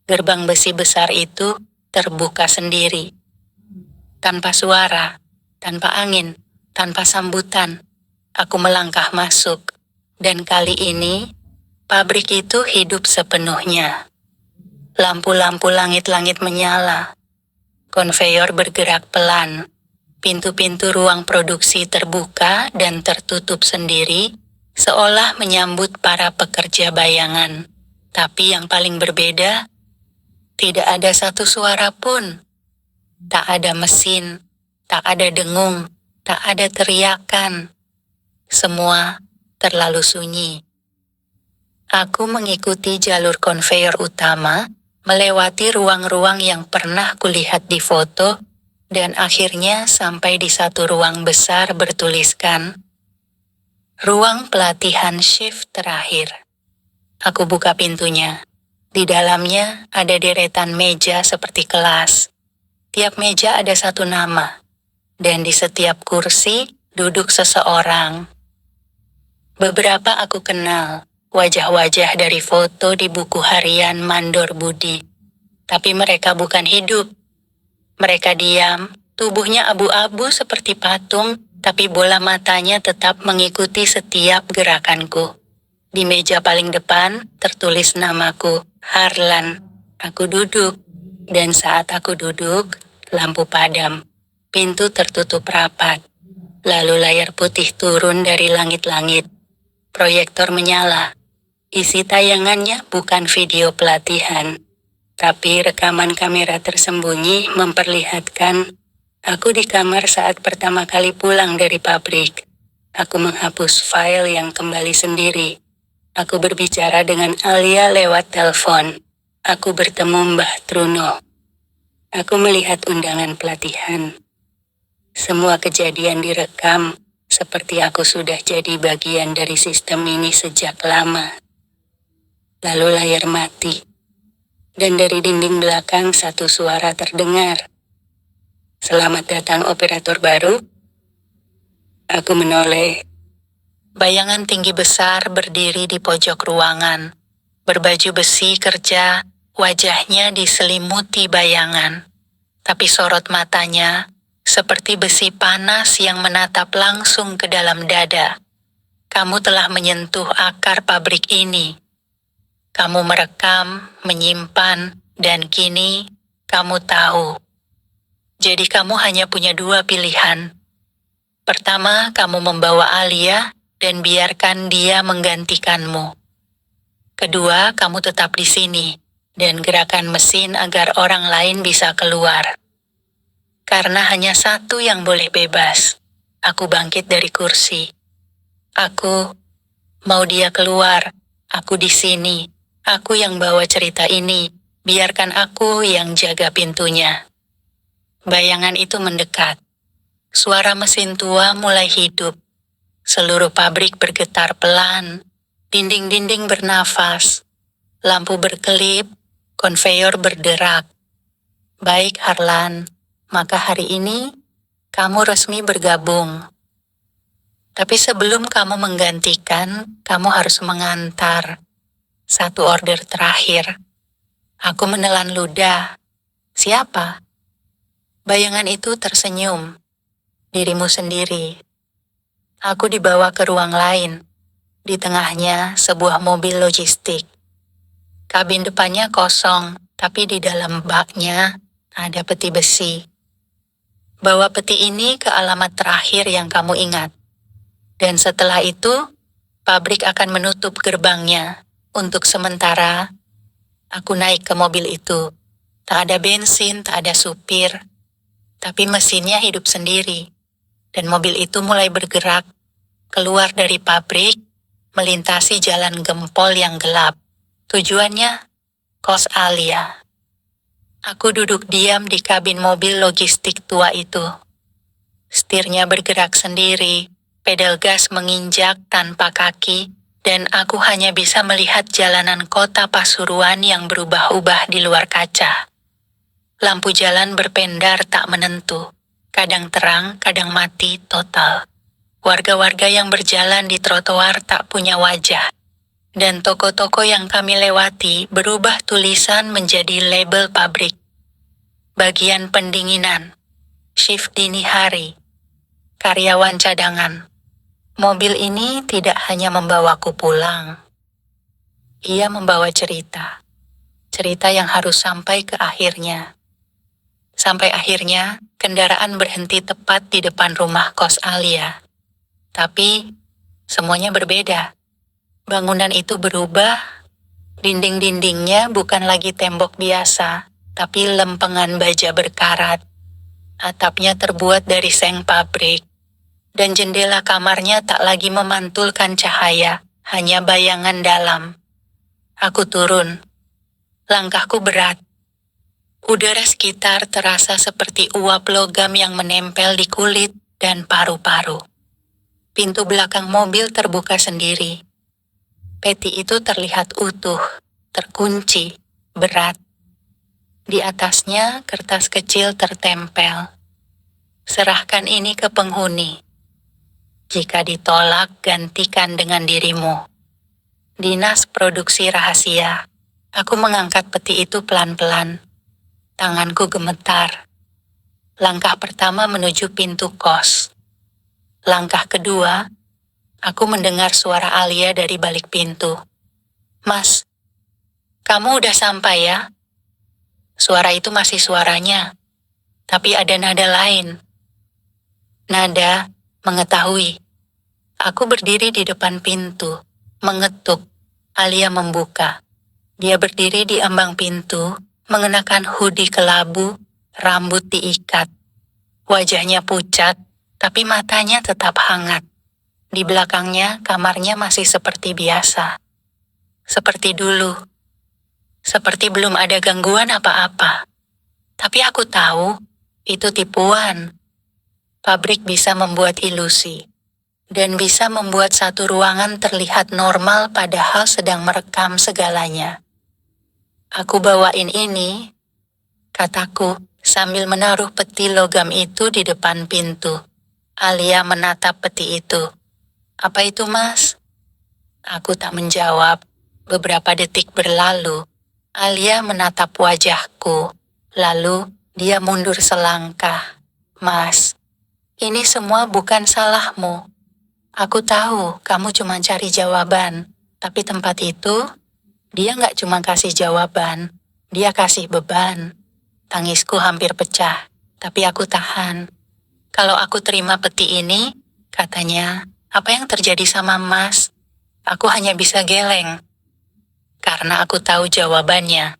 gerbang besi besar itu terbuka sendiri. Tanpa suara, tanpa angin, tanpa sambutan, aku melangkah masuk. Dan kali ini, pabrik itu hidup sepenuhnya. Lampu-lampu langit-langit menyala. Konveyor bergerak pelan. Pintu-pintu ruang produksi terbuka dan tertutup sendiri, seolah menyambut para pekerja bayangan. Tapi yang paling berbeda, tidak ada satu suara pun. Tak ada mesin, tak ada dengung, tak ada teriakan. Semua terlalu sunyi. Aku mengikuti jalur konveyor utama, melewati ruang-ruang yang pernah kulihat di foto, dan akhirnya sampai di satu ruang besar bertuliskan, ruang pelatihan shift terakhir. Aku buka pintunya. Di dalamnya ada deretan meja seperti kelas. Tiap meja ada satu nama, dan di setiap kursi duduk seseorang. Beberapa aku kenal, wajah-wajah dari foto di buku harian Mandor Budi. Tapi mereka bukan hidup. Mereka diam, tubuhnya abu-abu seperti patung, tapi bola matanya tetap mengikuti setiap gerakanku. Di meja paling depan tertulis namaku, Harlan. Aku duduk, dan saat aku duduk, lampu padam. Pintu tertutup rapat. Lalu layar putih turun dari langit-langit. Proyektor menyala. Isi tayangannya bukan video pelatihan, tapi rekaman kamera tersembunyi memperlihatkan aku di kamar saat pertama kali pulang dari pabrik. Aku menghapus file yang kembali sendiri. Aku berbicara dengan Alia lewat telepon. Aku bertemu Mbah Truno. Aku melihat undangan pelatihan. Semua kejadian direkam, seperti aku sudah jadi bagian dari sistem ini sejak lama. Lalu layar mati. Dan dari dinding belakang satu suara terdengar. Selamat datang operator baru. Aku menoleh. Bayangan tinggi besar berdiri di pojok ruangan. Berbaju besi kerja, wajahnya diselimuti bayangan. Tapi sorot matanya seperti besi panas yang menatap langsung ke dalam dada. Kamu telah menyentuh akar pabrik ini. Kamu merekam, menyimpan, Dan kini, kamu tahu. Jadi kamu hanya punya dua pilihan. Pertama, kamu membawa Alia dan biarkan dia menggantikanmu. Kedua, kamu tetap di sini dan gerakan mesin agar orang lain bisa keluar. Karena hanya satu yang boleh bebas. Aku bangkit dari kursi. Aku mau dia keluar. Aku di sini. Aku yang bawa cerita ini. Biarkan aku yang jaga pintunya. Bayangan itu mendekat. Suara mesin tua mulai hidup. Seluruh pabrik bergetar pelan. Dinding-dinding bernafas. Lampu berkelip. Konveyor berderak. Baik, Harlan. Maka hari ini, kamu resmi bergabung. Tapi sebelum kamu menggantikan, kamu harus mengantar. Satu order terakhir. Aku menelan ludah. Siapa? Bayangan itu tersenyum. Dirimu sendiri. Aku dibawa ke ruang lain. Di tengahnya sebuah mobil logistik. Kabin depannya kosong, tapi di dalam baknya ada peti besi. Bawa peti ini ke alamat terakhir yang kamu ingat. Dan setelah itu, pabrik akan menutup gerbangnya. Untuk sementara, aku naik ke mobil itu. Tak ada bensin, tak ada supir. Tapi mesinnya hidup sendiri. Dan mobil itu mulai bergerak. Keluar dari pabrik, melintasi jalan gempol yang gelap. Tujuannya, kos Alia. Aku duduk diam di kabin mobil logistik tua itu. Setirnya bergerak sendiri, pedal gas menginjak tanpa kaki, dan aku hanya bisa melihat jalanan kota Pasuruan yang berubah-ubah di luar kaca. Lampu jalan berpendar tak menentu, kadang terang, kadang mati total. Warga-warga yang berjalan di trotoar tak punya wajah. Dan toko-toko yang kami lewati berubah tulisan menjadi label pabrik. Bagian pendinginan, shift dini hari, karyawan cadangan. Mobil ini tidak hanya membawaku pulang. Ia membawa cerita. Cerita yang harus sampai ke akhirnya. Sampai akhirnya, kendaraan berhenti tepat di depan rumah kos Alia. Tapi, semuanya berbeda. Bangunan itu berubah, dinding-dindingnya bukan lagi tembok biasa, tapi lempengan baja berkarat. Atapnya terbuat dari seng pabrik, dan jendela kamarnya tak lagi memantulkan cahaya, hanya bayangan dalam. Aku turun. Langkahku berat. Udara sekitar terasa seperti uap logam yang menempel di kulit dan paru-paru. Pintu belakang mobil terbuka sendiri. Peti itu terlihat utuh, terkunci, berat. Di atasnya kertas kecil tertempel. Serahkan ini ke penghuni. Jika ditolak, gantikan dengan dirimu. Dinas Produksi Rahasia. Aku mengangkat peti itu pelan-pelan. Tanganku gemetar. Langkah pertama menuju pintu kos. Langkah kedua, aku mendengar suara Alia dari balik pintu. Mas, kamu udah sampai ya? Suara itu masih suaranya, tapi ada nada lain. Nada mengetahui. Aku berdiri di depan pintu, mengetuk. Alia membuka. Dia berdiri di ambang pintu, mengenakan hoodie kelabu, rambut diikat. Wajahnya pucat, tapi matanya tetap hangat. Di belakangnya, kamarnya masih seperti biasa. Seperti dulu. Seperti belum ada gangguan apa-apa. Tapi aku tahu, itu tipuan. Pabrik bisa membuat ilusi. Dan bisa membuat satu ruangan terlihat normal padahal sedang merekam segalanya. Aku bawain ini, kataku, sambil menaruh peti logam itu di depan pintu. Alia menatap peti itu. Apa itu, Mas? Aku tak menjawab. Beberapa detik berlalu. Alia menatap wajahku. Lalu dia mundur selangkah. Mas, ini semua bukan salahmu. Aku tahu kamu cuma cari jawaban. Tapi tempat itu, dia nggak cuma kasih jawaban. Dia kasih beban. Tangisku hampir pecah, tapi aku tahan. Kalau aku terima peti ini, katanya, apa yang terjadi sama Mas? Aku hanya bisa geleng. Karena aku tahu jawabannya.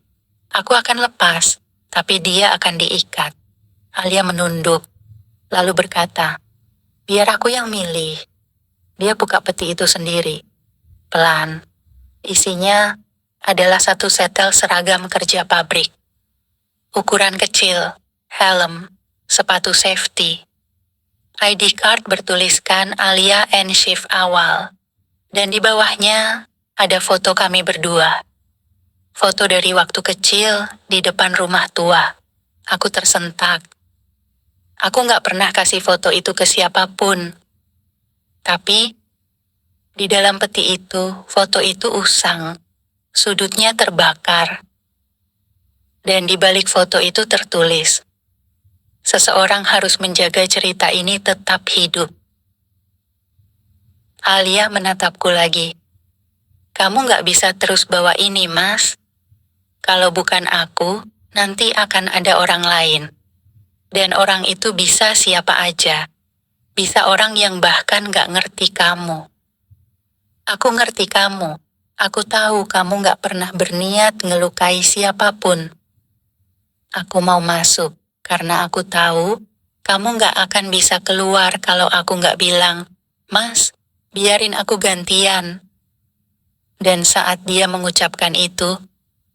Aku akan lepas, tapi dia akan diikat. Alia menunduk, lalu berkata, biar aku yang milih. Dia buka peti itu sendiri. Pelan. Isinya adalah satu setel seragam kerja pabrik. Ukuran kecil, helm, sepatu safety. ID card bertuliskan Alia and Shift awal. Dan di bawahnya ada foto kami berdua. Foto dari waktu kecil di depan rumah tua. Aku tersentak. Aku gak pernah kasih foto itu ke siapapun. Tapi, di dalam peti itu, foto itu usang. Sudutnya terbakar. Dan di balik foto itu tertulis, seseorang harus menjaga cerita ini tetap hidup. Alia menatapku lagi. Kamu gak bisa terus bawa ini, Mas. Kalau bukan aku, nanti akan ada orang lain. Dan orang itu bisa siapa aja. Bisa orang yang bahkan gak ngerti kamu. Aku ngerti kamu. Aku tahu kamu gak pernah berniat ngelukai siapapun. Aku mau masuk, karena aku tahu kamu gak akan bisa keluar kalau aku gak bilang, Mas, biarin aku gantian. Dan saat dia mengucapkan itu,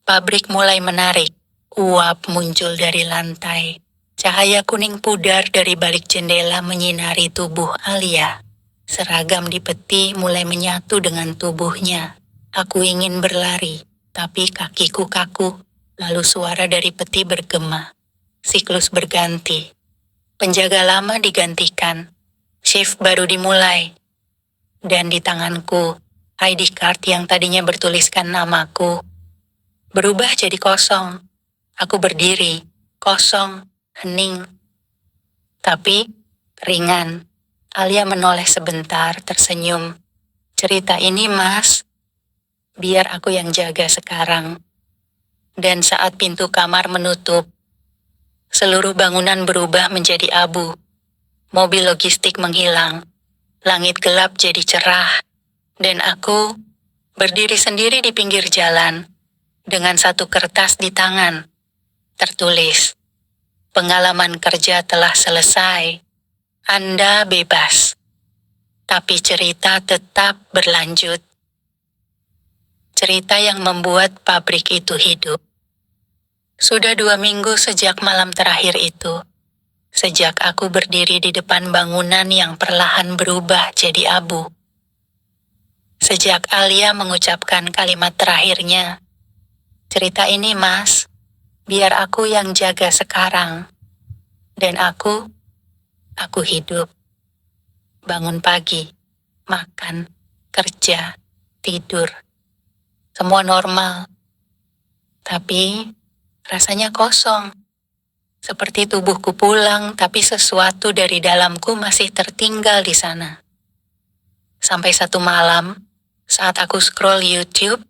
pabrik mulai menarik. Uap muncul dari lantai. Cahaya kuning pudar dari balik jendela menyinari tubuh Alia. Seragam di peti mulai menyatu dengan tubuhnya. Aku ingin berlari, tapi kakiku kaku. Lalu suara dari peti bergema. Siklus berganti. Penjaga lama digantikan. Shift baru dimulai. Dan di tanganku, ID card yang tadinya bertuliskan namaku berubah jadi kosong. Aku berdiri, kosong, hening. Tapi, ringan. Alia menoleh sebentar, tersenyum. Cerita ini, Mas, biar aku yang jaga sekarang. Dan saat pintu kamar menutup, seluruh bangunan berubah menjadi abu. Mobil logistik menghilang. Langit gelap jadi cerah. Dan aku berdiri sendiri di pinggir jalan, dengan satu kertas di tangan. Tertulis, pengalaman kerja telah selesai. Anda bebas. Tapi cerita tetap berlanjut. Cerita yang membuat pabrik itu hidup. Sudah 2 minggu sejak malam terakhir itu. Sejak aku berdiri di depan bangunan yang perlahan berubah jadi abu. Sejak Alia mengucapkan kalimat terakhirnya. Cerita ini, Mas, biar aku yang jaga sekarang. Dan aku hidup. Bangun pagi, makan, kerja, tidur. Semua normal. Tapi rasanya kosong. Seperti tubuhku pulang, tapi sesuatu dari dalamku masih tertinggal di sana. Sampai satu malam, saat aku scroll YouTube,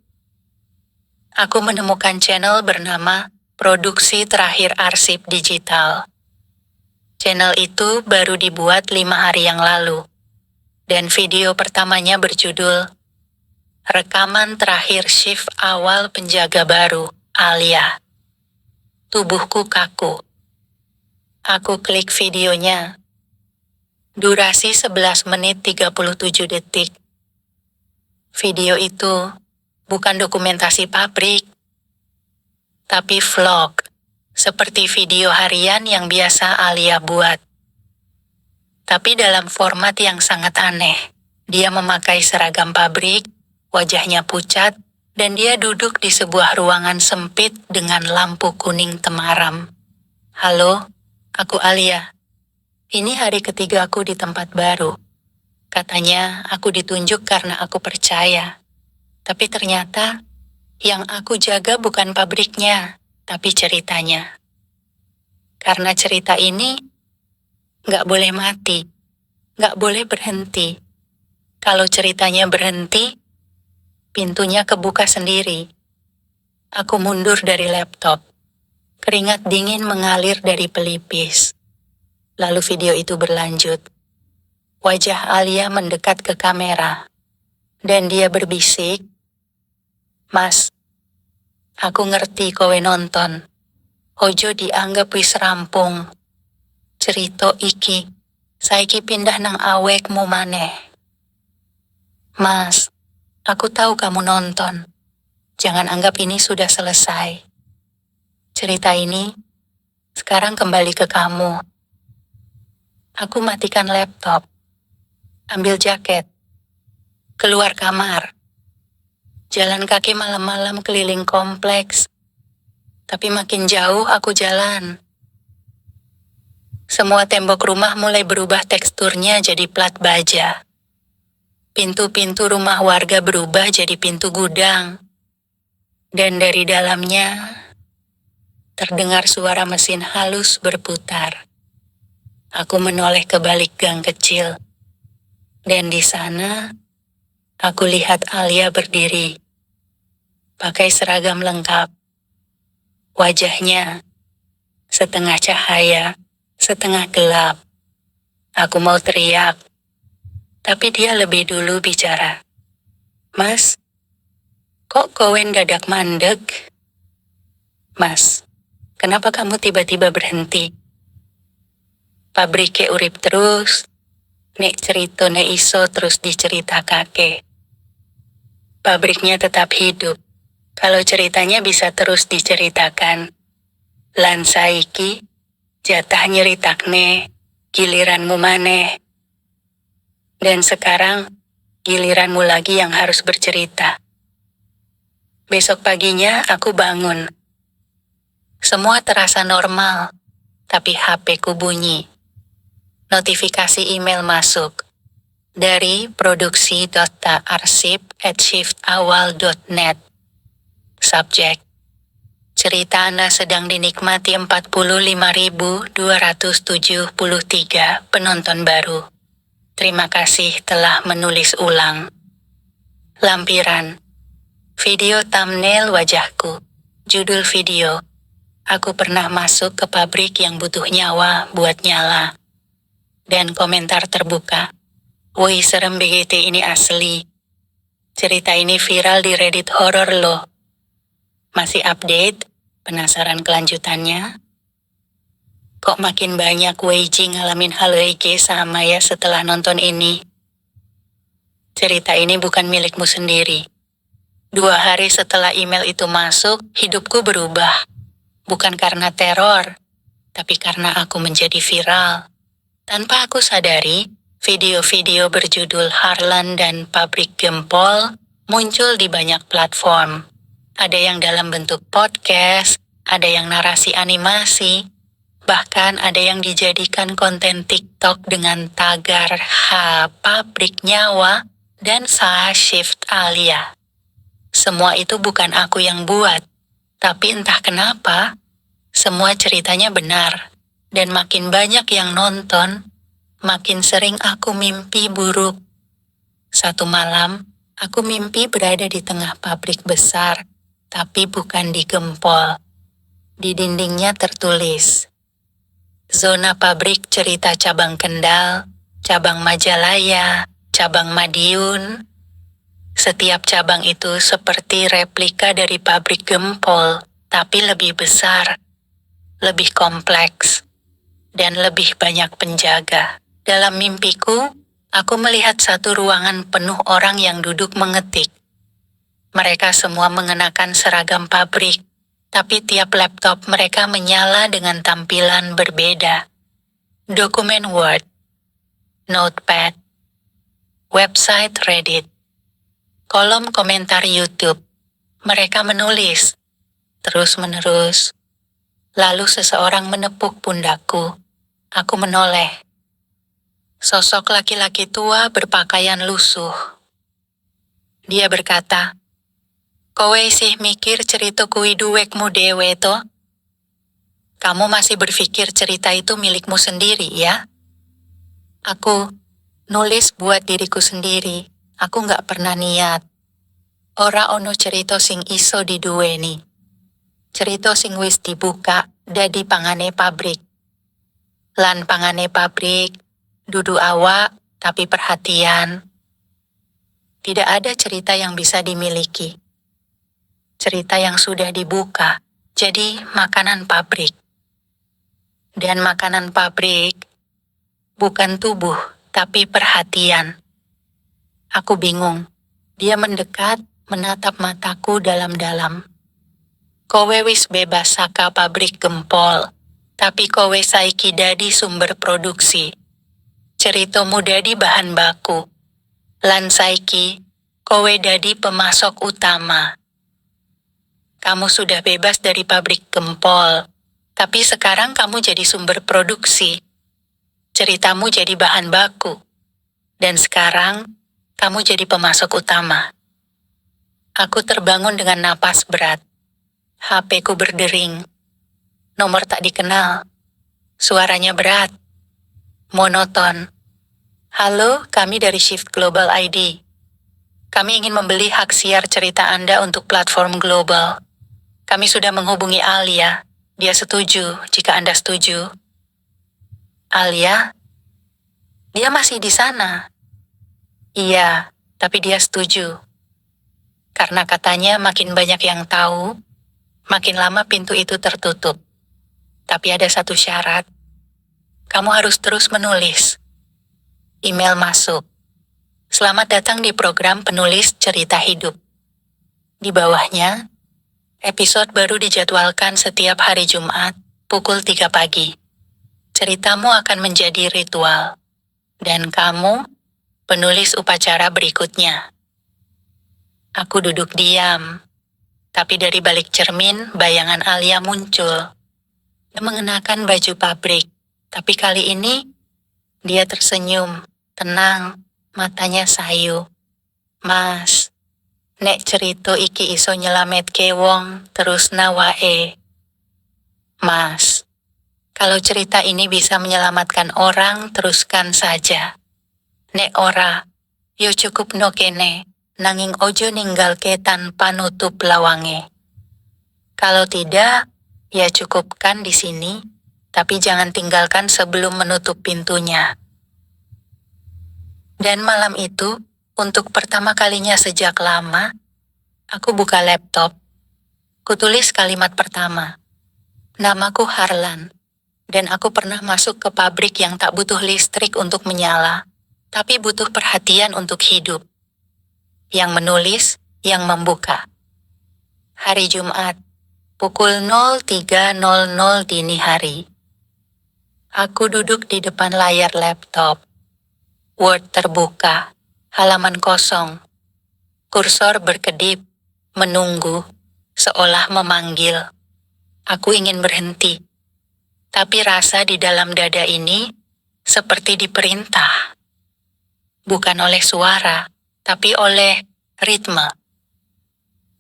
aku menemukan channel bernama Produksi Terakhir Arsip Digital. Channel itu baru dibuat 5 hari yang lalu. Dan video pertamanya berjudul Rekaman Terakhir Shift Awal Penjaga Baru, Alia. Tubuhku kaku. Aku klik videonya. Durasi 11 menit 37 detik. Video itu bukan dokumentasi pabrik, tapi vlog, seperti video harian yang biasa Alia buat. Tapi dalam format yang sangat aneh. Dia memakai seragam pabrik, wajahnya pucat, dan dia duduk di sebuah ruangan sempit dengan lampu kuning temaram. Halo, aku Alia. Ini hari ketiga aku di tempat baru. Katanya aku ditunjuk karena aku percaya. Tapi ternyata yang aku jaga bukan pabriknya, tapi ceritanya. Karena cerita ini gak boleh mati, gak boleh berhenti. Kalau ceritanya berhenti, pintunya kebuka sendiri. Aku mundur dari laptop. Keringat dingin mengalir dari pelipis. Lalu video itu berlanjut. Wajah Alia mendekat ke kamera. Dan dia berbisik, "Mas, aku ngerti kowe nonton. Ojo dianggap wis rampung. Cerita iki, saiki pindah nang awekmu maneh. Mas, aku tahu kamu nonton. Jangan anggap ini sudah selesai. Cerita ini sekarang kembali ke kamu." Aku matikan laptop. Ambil jaket. Keluar kamar. Jalan kaki malam-malam keliling kompleks. Tapi makin jauh aku jalan. Semua tembok rumah mulai berubah teksturnya jadi plat baja. Pintu-pintu rumah warga berubah jadi pintu gudang. Dan dari dalamnya terdengar suara mesin halus berputar. Aku menoleh ke balik gang kecil. Dan di sana, aku lihat Alia berdiri. Pakai seragam lengkap. Wajahnya setengah cahaya, setengah gelap. Aku mau teriak. Tapi dia lebih dulu bicara. "Mas, kok kowe dadak mandeg? Mas, kenapa kamu tiba-tiba berhenti? Pabrike urip terus. Nek ceritone iso terus diceritakake. Pabriknya tetap hidup. Kalau ceritanya bisa terus diceritakan. Lan saiki, jatah nyeritakne, giliranmu maneh. Dan sekarang, giliranmu lagi yang harus bercerita." Besok paginya aku bangun. Semua terasa normal, tapi HP-ku bunyi. Notifikasi email masuk dari produksi.arsip@shiftawal.net. Subjek: cerita Anda sedang dinikmati 45.273 penonton baru. Terima kasih telah menulis ulang. Lampiran. Video thumbnail wajahku. Judul video: aku pernah masuk ke pabrik yang butuh nyawa buat nyala. Dan komentar terbuka. "Woi, serem BGT ini asli. Cerita ini viral di Reddit horor loh. Masih update? Penasaran kelanjutannya? Kok makin banyak WG ngalamin hal WG sama ya setelah nonton ini? Cerita ini bukan milikmu sendiri. 2 hari setelah email itu masuk, hidupku berubah. Bukan karena teror, tapi karena aku menjadi viral. Tanpa aku sadari, video-video berjudul Harlan dan Pabrik Gempol muncul di banyak platform. Ada yang dalam bentuk podcast, ada yang narasi animasi, bahkan ada yang dijadikan konten TikTok dengan tagar Pabrik Nyawa dan Shift Alia. Semua itu bukan aku yang buat, tapi entah kenapa, semua ceritanya benar. Dan makin banyak yang nonton, makin sering aku mimpi buruk. Satu malam, aku mimpi berada di tengah pabrik besar, tapi bukan di Gempol. Di dindingnya tertulis, "Zona pabrik cerita cabang Kendal, cabang Majalaya, cabang Madiun." Setiap cabang itu seperti replika dari pabrik Gempol, tapi lebih besar, lebih kompleks, dan lebih banyak penjaga. Dalam mimpiku, aku melihat satu ruangan penuh orang yang duduk mengetik. Mereka semua mengenakan seragam pabrik, tapi tiap laptop mereka menyala dengan tampilan berbeda. Dokumen Word, Notepad, website Reddit, kolom komentar YouTube. Mereka menulis, terus-menerus. Lalu seseorang menepuk pundakku. Aku menoleh. Sosok laki-laki tua berpakaian lusuh. Dia berkata, "Kowe sih mikir cerita kui duwekmu dewe to? Kamu masih berpikir cerita itu milikmu sendiri ya?" Aku nulis buat diriku sendiri. Aku nggak pernah niat. Ora ono cerita sing iso diduweni. Cerita sing wis dibuka dadi pangane pabrik. Lan pangane pabrik, dudu awak tapi perhatian. Tidak ada cerita yang bisa dimiliki. Cerita yang sudah dibuka jadi makanan pabrik. Dan makanan pabrik bukan tubuh tapi perhatian. Aku bingung. Dia mendekat, menatap mataku dalam-dalam. Kowe wis bebas saka pabrik gempol, tapi kowe saiki dadi sumber produksi. Ceritamu dadi bahan baku. Lan saiki, kowe dadi pemasok utama. Kamu sudah bebas dari pabrik gempol, tapi sekarang kamu jadi sumber produksi. Ceritamu jadi bahan baku. Dan sekarang, kamu jadi pemasok utama. Aku terbangun dengan napas berat. HP-ku berdering. Nomor tak dikenal. Suaranya berat. Monoton. Halo, kami dari Shift Global ID. Kami ingin membeli hak siar cerita Anda untuk platform global. Kami sudah menghubungi Alia. Dia setuju jika Anda setuju. Alia? Dia masih di sana. Iya, tapi dia setuju. Karena katanya makin banyak yang tahu, makin lama pintu itu tertutup. Tapi ada satu syarat. Kamu harus terus menulis. Email masuk. Selamat datang di program penulis cerita hidup. Di bawahnya, episode baru dijadwalkan setiap hari Jumat, pukul 3 pagi. Ceritamu akan menjadi ritual. Dan kamu, penulis upacara berikutnya. Aku duduk diam. Tapi dari balik cermin, bayangan Alia muncul. Dia mengenakan baju pabrik. Tapi kali ini, dia tersenyum, tenang, matanya sayu. Mas, nek cerita iki iso nyelametke wong, terus nawae. Mas, kalau cerita ini bisa menyelamatkan orang, teruskan saja. Nek ora, yo cukup no kene. Nanging ojo ninggalke tanpa nutup lawange. Kalau tidak, ya cukupkan di sini, tapi jangan tinggalkan sebelum menutup pintunya. Dan malam itu, untuk pertama kalinya sejak lama, aku buka laptop. Kutulis kalimat pertama. Namaku Harlan, dan aku pernah masuk ke pabrik yang tak butuh listrik untuk menyala, tapi butuh perhatian untuk hidup. Yang menulis, yang membuka. Hari Jumat, pukul 03.00 dini hari. Aku duduk di depan layar laptop. Word terbuka, halaman kosong. Kursor berkedip, menunggu, seolah memanggil. Aku ingin berhenti. Tapi rasa di dalam dada ini seperti diperintah. Bukan oleh suara, tapi oleh ritme.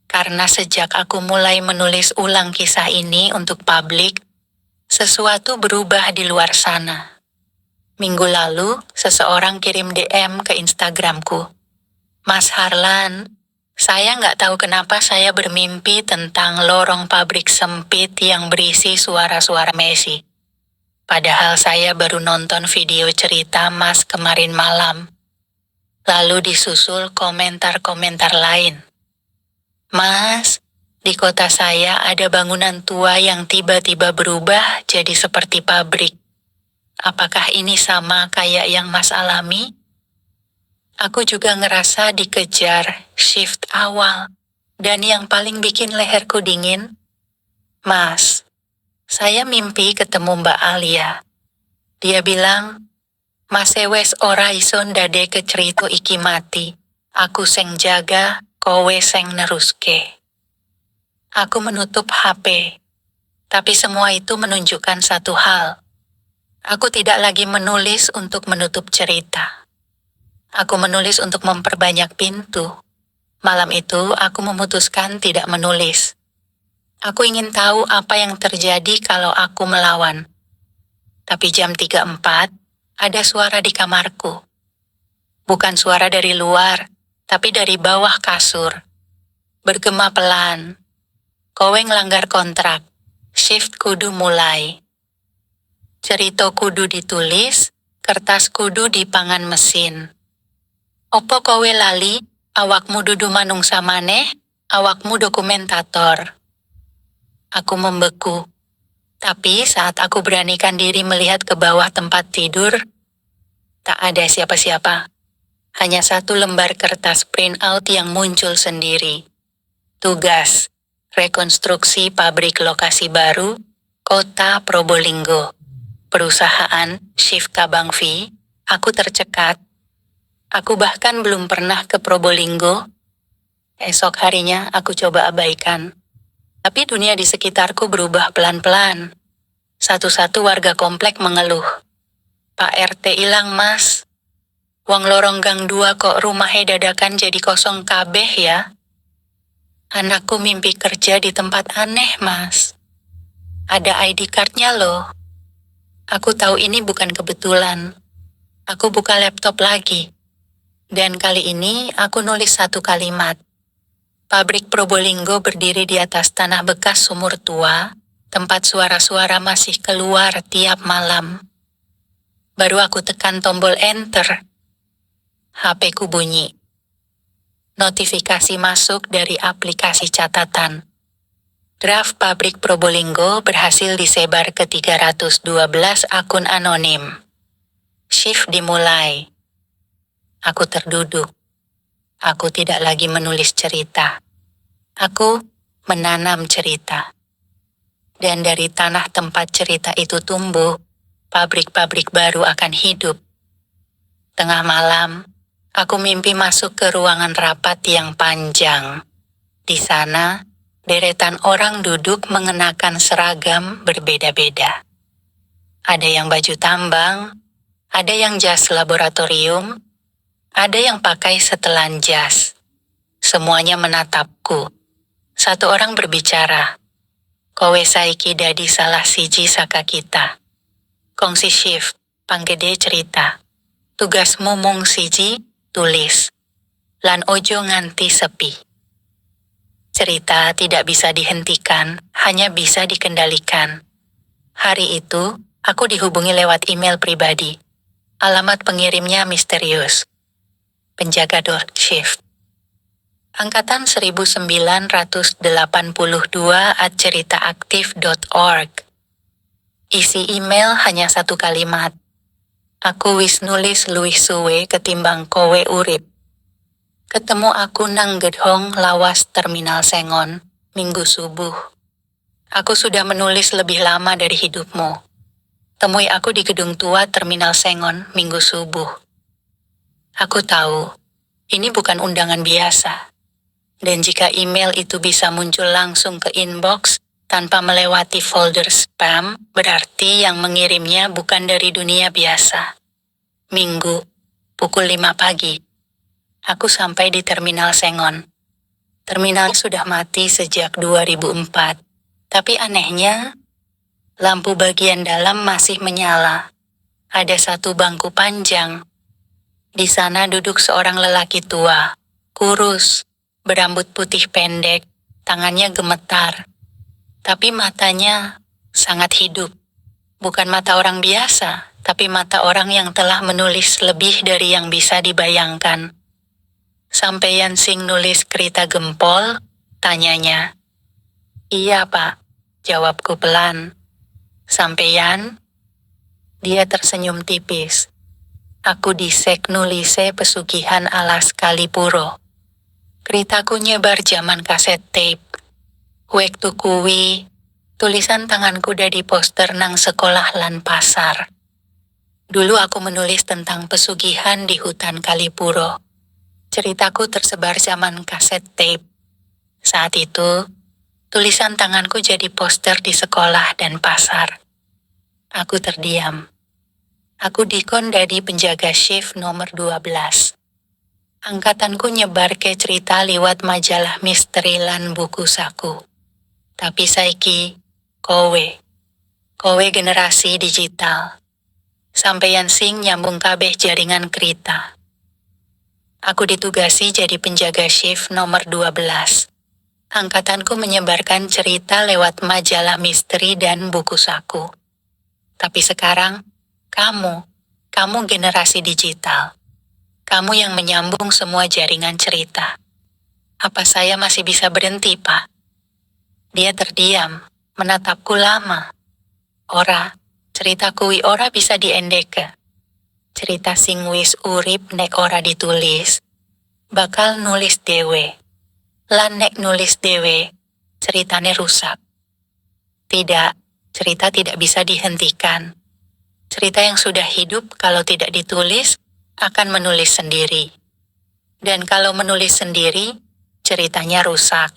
Karena sejak aku mulai menulis ulang kisah ini untuk publik, sesuatu berubah di luar sana. Minggu lalu, seseorang kirim DM ke Instagramku. Mas Harlan, saya nggak tahu kenapa saya bermimpi tentang lorong pabrik sempit yang berisi suara-suara Messi. Padahal saya baru nonton video cerita Mas kemarin malam. Lalu disusul komentar-komentar lain. Mas, di kota saya ada bangunan tua yang tiba-tiba berubah jadi seperti pabrik. Apakah ini sama kayak yang Mas alami? Aku juga ngerasa dikejar shift awal. Dan yang paling bikin leherku dingin, Mas, saya mimpi ketemu Mbak Alia. Dia bilang, Mas wes ora iso ndadeke cerita iki mati. Aku seng jaga, kowe seng neruske. Aku menutup HP. Tapi semua itu menunjukkan satu hal. Aku tidak lagi menulis untuk menutup cerita. Aku menulis untuk memperbanyak pintu. Malam itu aku memutuskan tidak menulis. Aku ingin tahu apa yang terjadi kalau aku melawan. Tapi jam 3.04, ada suara di kamarku. Bukan suara dari luar, tapi dari bawah kasur. Bergema pelan. Kowe nglanggar kontrak. Shift kudu mulai. Cerita kudu ditulis, kertas kudu dipangan mesin. Opo kowe lali, awakmu dudu manungsa maneh, awakmu dokumentator. Aku membeku. Tapi saat aku beranikan diri melihat ke bawah tempat tidur, tak ada siapa-siapa. Hanya satu lembar kertas printout yang muncul sendiri. Tugas, rekonstruksi pabrik lokasi baru, Kota Probolinggo. Perusahaan Shift Kabang V. Aku tercekat. Aku bahkan belum pernah ke Probolinggo. Esok harinya aku coba abaikan. Tapi dunia di sekitarku berubah pelan-pelan. Satu-satu warga komplek mengeluh. Pak RT ilang mas. Wong lorong gang 2 kok rumahnya dadakan jadi kosong kabeh ya. Anakku mimpi kerja di tempat aneh mas. Ada ID cardnya loh. Aku tahu ini bukan kebetulan. Aku buka laptop lagi. Dan kali ini aku nulis satu kalimat. Pabrik Probolinggo berdiri di atas tanah bekas sumur tua, tempat suara-suara masih keluar tiap malam. Baru aku tekan tombol enter. HP-ku bunyi. Notifikasi masuk dari aplikasi catatan. Draft pabrik Probolinggo berhasil disebar ke 312 akun anonim. Shift dimulai. Aku terduduk. Aku tidak lagi menulis cerita. Aku menanam cerita. Dan dari tanah tempat cerita itu tumbuh, pabrik-pabrik baru akan hidup. Tengah malam, aku mimpi masuk ke ruangan rapat yang panjang. Di sana, deretan orang duduk mengenakan seragam berbeda-beda. Ada yang baju tambang, ada yang jas laboratorium, ada yang pakai setelan jas. Semuanya menatapku. Satu orang berbicara. Kowe saiki dadi salah siji saka kita. Kongsi shift, panggede cerita. Tugasmu mung siji, tulis. Lan ojo nganti sepi. Cerita tidak bisa dihentikan, hanya bisa dikendalikan. Hari itu, aku dihubungi lewat email pribadi. Alamat pengirimnya misterius. Penjaga door shift. Angkatan 1982@ceritaaktif.org. Isi email hanya satu kalimat. Aku wis nulis luwih suwe ketimbang kowe urip. Ketemu aku nang Gedhong Lawas Terminal Sengon, Minggu subuh. Aku sudah menulis lebih lama dari hidupmu. Temui aku di gedung tua Terminal Sengon, Minggu subuh. Aku tahu, ini bukan undangan biasa. Dan jika email itu bisa muncul langsung ke inbox tanpa melewati folder spam, berarti yang mengirimnya bukan dari dunia biasa. Minggu, pukul 5 pagi. Aku sampai di Terminal Sengon. Terminal sudah mati sejak 2004. Tapi anehnya, lampu bagian dalam masih menyala. Ada satu bangku panjang. Di sana duduk seorang lelaki tua, kurus, berambut putih pendek, tangannya gemetar. Tapi matanya sangat hidup. Bukan mata orang biasa, tapi mata orang yang telah menulis lebih dari yang bisa dibayangkan. Sampeyan sing nulis kerita gempol, tanyanya. Iya pak, jawabku pelan. Sampeyan? Dia tersenyum tipis. Aku disek nulise pesugihan alas Kalipuro. Keritaku nyebar zaman kaset tape. Wektu kuwi, tulisan tanganku dadi poster nang sekolah lan pasar. Dulu aku menulis tentang pesugihan di hutan Kalipuro. Ceritaku tersebar zaman kaset tape. Saat itu, tulisan tanganku jadi poster di sekolah dan pasar. Aku terdiam. Aku dikon dadi penjaga shift nomor 12. Angkatanku nyebar ke cerita liwat majalah misteri lan buku saku. Tapi saiki, kowe generasi digital. Sampeyan sing nyambung kabeh jaringan kerita. Aku ditugasi jadi penjaga shift nomor 12. Angkatanku menyebarkan cerita lewat majalah misteri dan buku saku. Tapi sekarang, kamu generasi digital. Kamu yang menyambung semua jaringan cerita. Apa saya masih bisa berhenti, Pak? Dia terdiam, menatapku lama. Ora, ceritaku ora bisa diendeke. Cerita sing wis urip nek ora ditulis, bakal nulis dewe. Lan nek nulis dewe, ceritane rusak. Tidak, cerita tidak bisa dihentikan. Cerita yang sudah hidup kalau tidak ditulis, akan menulis sendiri. Dan kalau menulis sendiri, ceritanya rusak.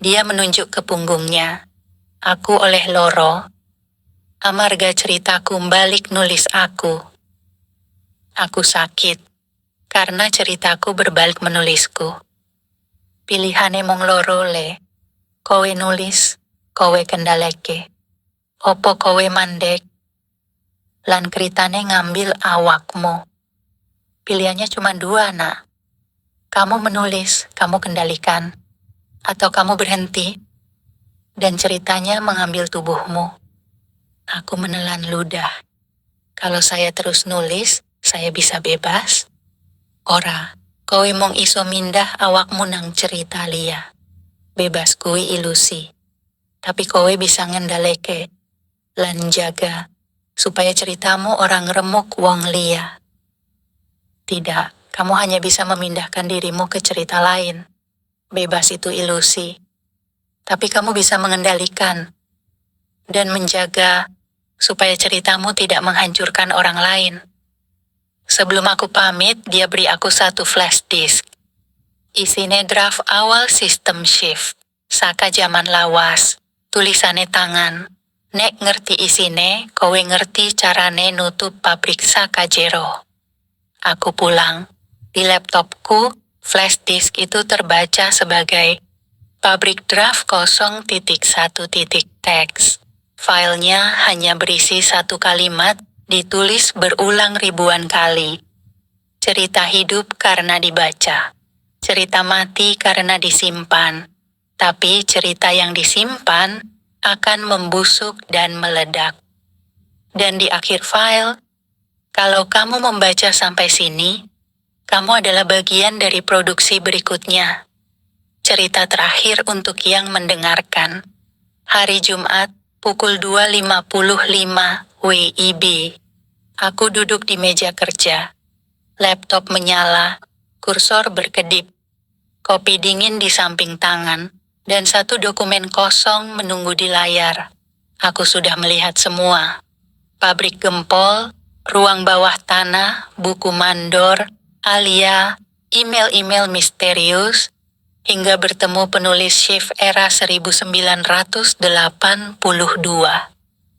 Dia menunjuk ke punggungnya. Aku oleh loro. Amarga ceritaku balik nulis aku. Aku sakit, karena ceritaku berbalik menulisku. Pilihane mong loro le. Kowe nulis, kowe kendaleke. Opo kowe mandek. Lan kritane ngambil awakmu. Pilihannya cuma dua, nak. Kamu menulis, kamu kendalikan. Atau kamu berhenti, dan ceritanya mengambil tubuhmu. Aku menelan ludah. Kalau saya terus nulis, saya bisa bebas. Ora, kowe mong iso mindah awakmu nang cerita liya. Bebas kui ilusi. Tapi kowe bisa ngendaleke, lan jaga, supaya ceritamu orang remuk wong liya. Tidak, kamu hanya bisa memindahkan dirimu ke cerita lain. Bebas itu ilusi. Tapi kamu bisa mengendalikan dan menjaga supaya ceritamu tidak menghancurkan orang lain. Sebelum aku pamit, dia beri aku satu flash disk. Isine draft awal sistem shift. Saka zaman lawas. Tulisane tangan. Nek ngerti isine, kowe ngerti carane nutup pabrik Saka Jero. Aku pulang. Di laptopku, flash disk itu terbaca sebagai pabrik draft 0.1 teks. Filenya hanya berisi satu kalimat, ditulis berulang ribuan kali. Cerita hidup karena dibaca. Cerita mati karena disimpan. Tapi cerita yang disimpan akan membusuk dan meledak. Dan di akhir file, kalau kamu membaca sampai sini, kamu adalah bagian dari produksi berikutnya. Cerita terakhir untuk yang mendengarkan. Hari Jumat, pukul 2.55 WIB. Aku duduk di meja kerja. Laptop menyala, kursor berkedip. Kopi dingin di samping tangan, dan satu dokumen kosong menunggu di layar. Aku sudah melihat semua. Pabrik gempol, ruang bawah tanah, buku mandor, alia, email-email misterius, hingga bertemu penulis shift era 1982.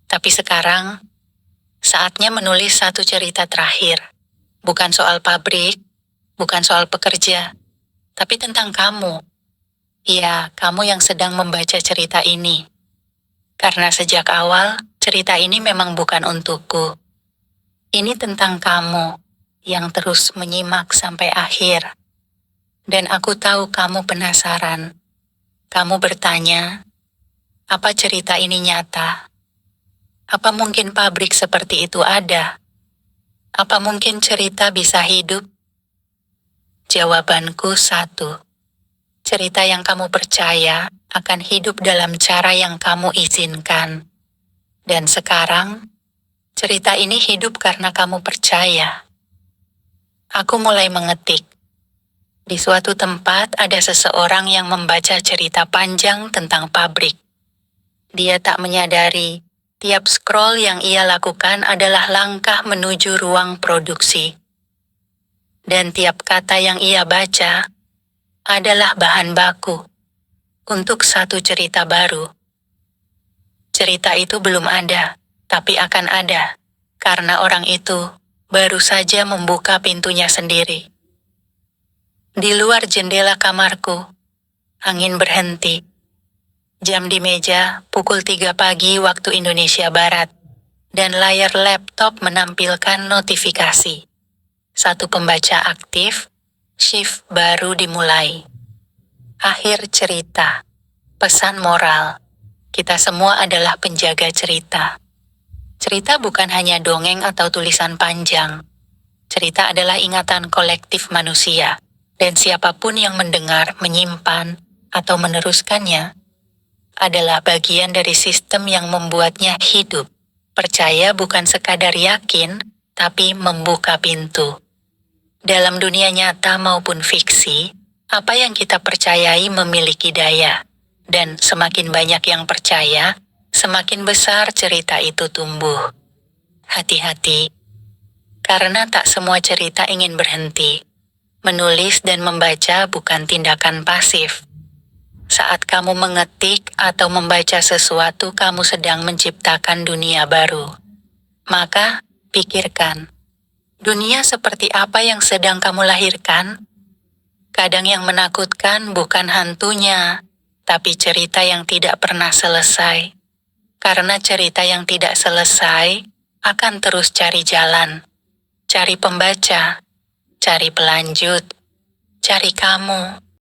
Tapi sekarang, saatnya menulis satu cerita terakhir. Bukan soal pabrik, bukan soal pekerja, tapi tentang kamu. Ya, kamu yang sedang membaca cerita ini. Karena sejak awal, cerita ini memang bukan untukku. Ini tentang kamu, yang terus menyimak sampai akhir. Dan aku tahu kamu penasaran. Kamu bertanya, apa cerita ini nyata? Apa mungkin pabrik seperti itu ada? Apa mungkin cerita bisa hidup? Jawabanku satu. Cerita yang kamu percaya akan hidup dalam cara yang kamu izinkan. Dan sekarang, cerita ini hidup karena kamu percaya. Aku mulai mengetik. Di suatu tempat ada seseorang yang membaca cerita panjang tentang pabrik. Dia tak menyadari, tiap scroll yang ia lakukan adalah langkah menuju ruang produksi. Dan tiap kata yang ia baca adalah bahan baku untuk satu cerita baru. Cerita itu belum ada, tapi akan ada, karena orang itu baru saja membuka pintunya sendiri. Di luar jendela kamarku, angin berhenti. Jam di meja pukul 3 pagi waktu Indonesia Barat, dan layar laptop menampilkan notifikasi. Satu pembaca aktif, shift baru dimulai. Akhir cerita. Pesan moral. Kita semua adalah penjaga cerita. Cerita bukan hanya dongeng atau tulisan panjang. Cerita adalah ingatan kolektif manusia. Dan siapapun yang mendengar, menyimpan, atau meneruskannya adalah bagian dari sistem yang membuatnya hidup. Percaya bukan sekadar yakin, tapi membuka pintu. Dalam dunia nyata maupun fiksi, apa yang kita percayai memiliki daya. Dan semakin banyak yang percaya, semakin besar cerita itu tumbuh. Hati-hati, karena tak semua cerita ingin berhenti. Menulis dan membaca bukan tindakan pasif. Saat kamu mengetik atau membaca sesuatu, kamu sedang menciptakan dunia baru. Maka, pikirkan, dunia seperti apa yang sedang kamu lahirkan? Kadang yang menakutkan bukan hantunya, tapi cerita yang tidak pernah selesai. Karena cerita yang tidak selesai akan terus cari jalan, cari pembaca, cari pelanjut, cari kamu.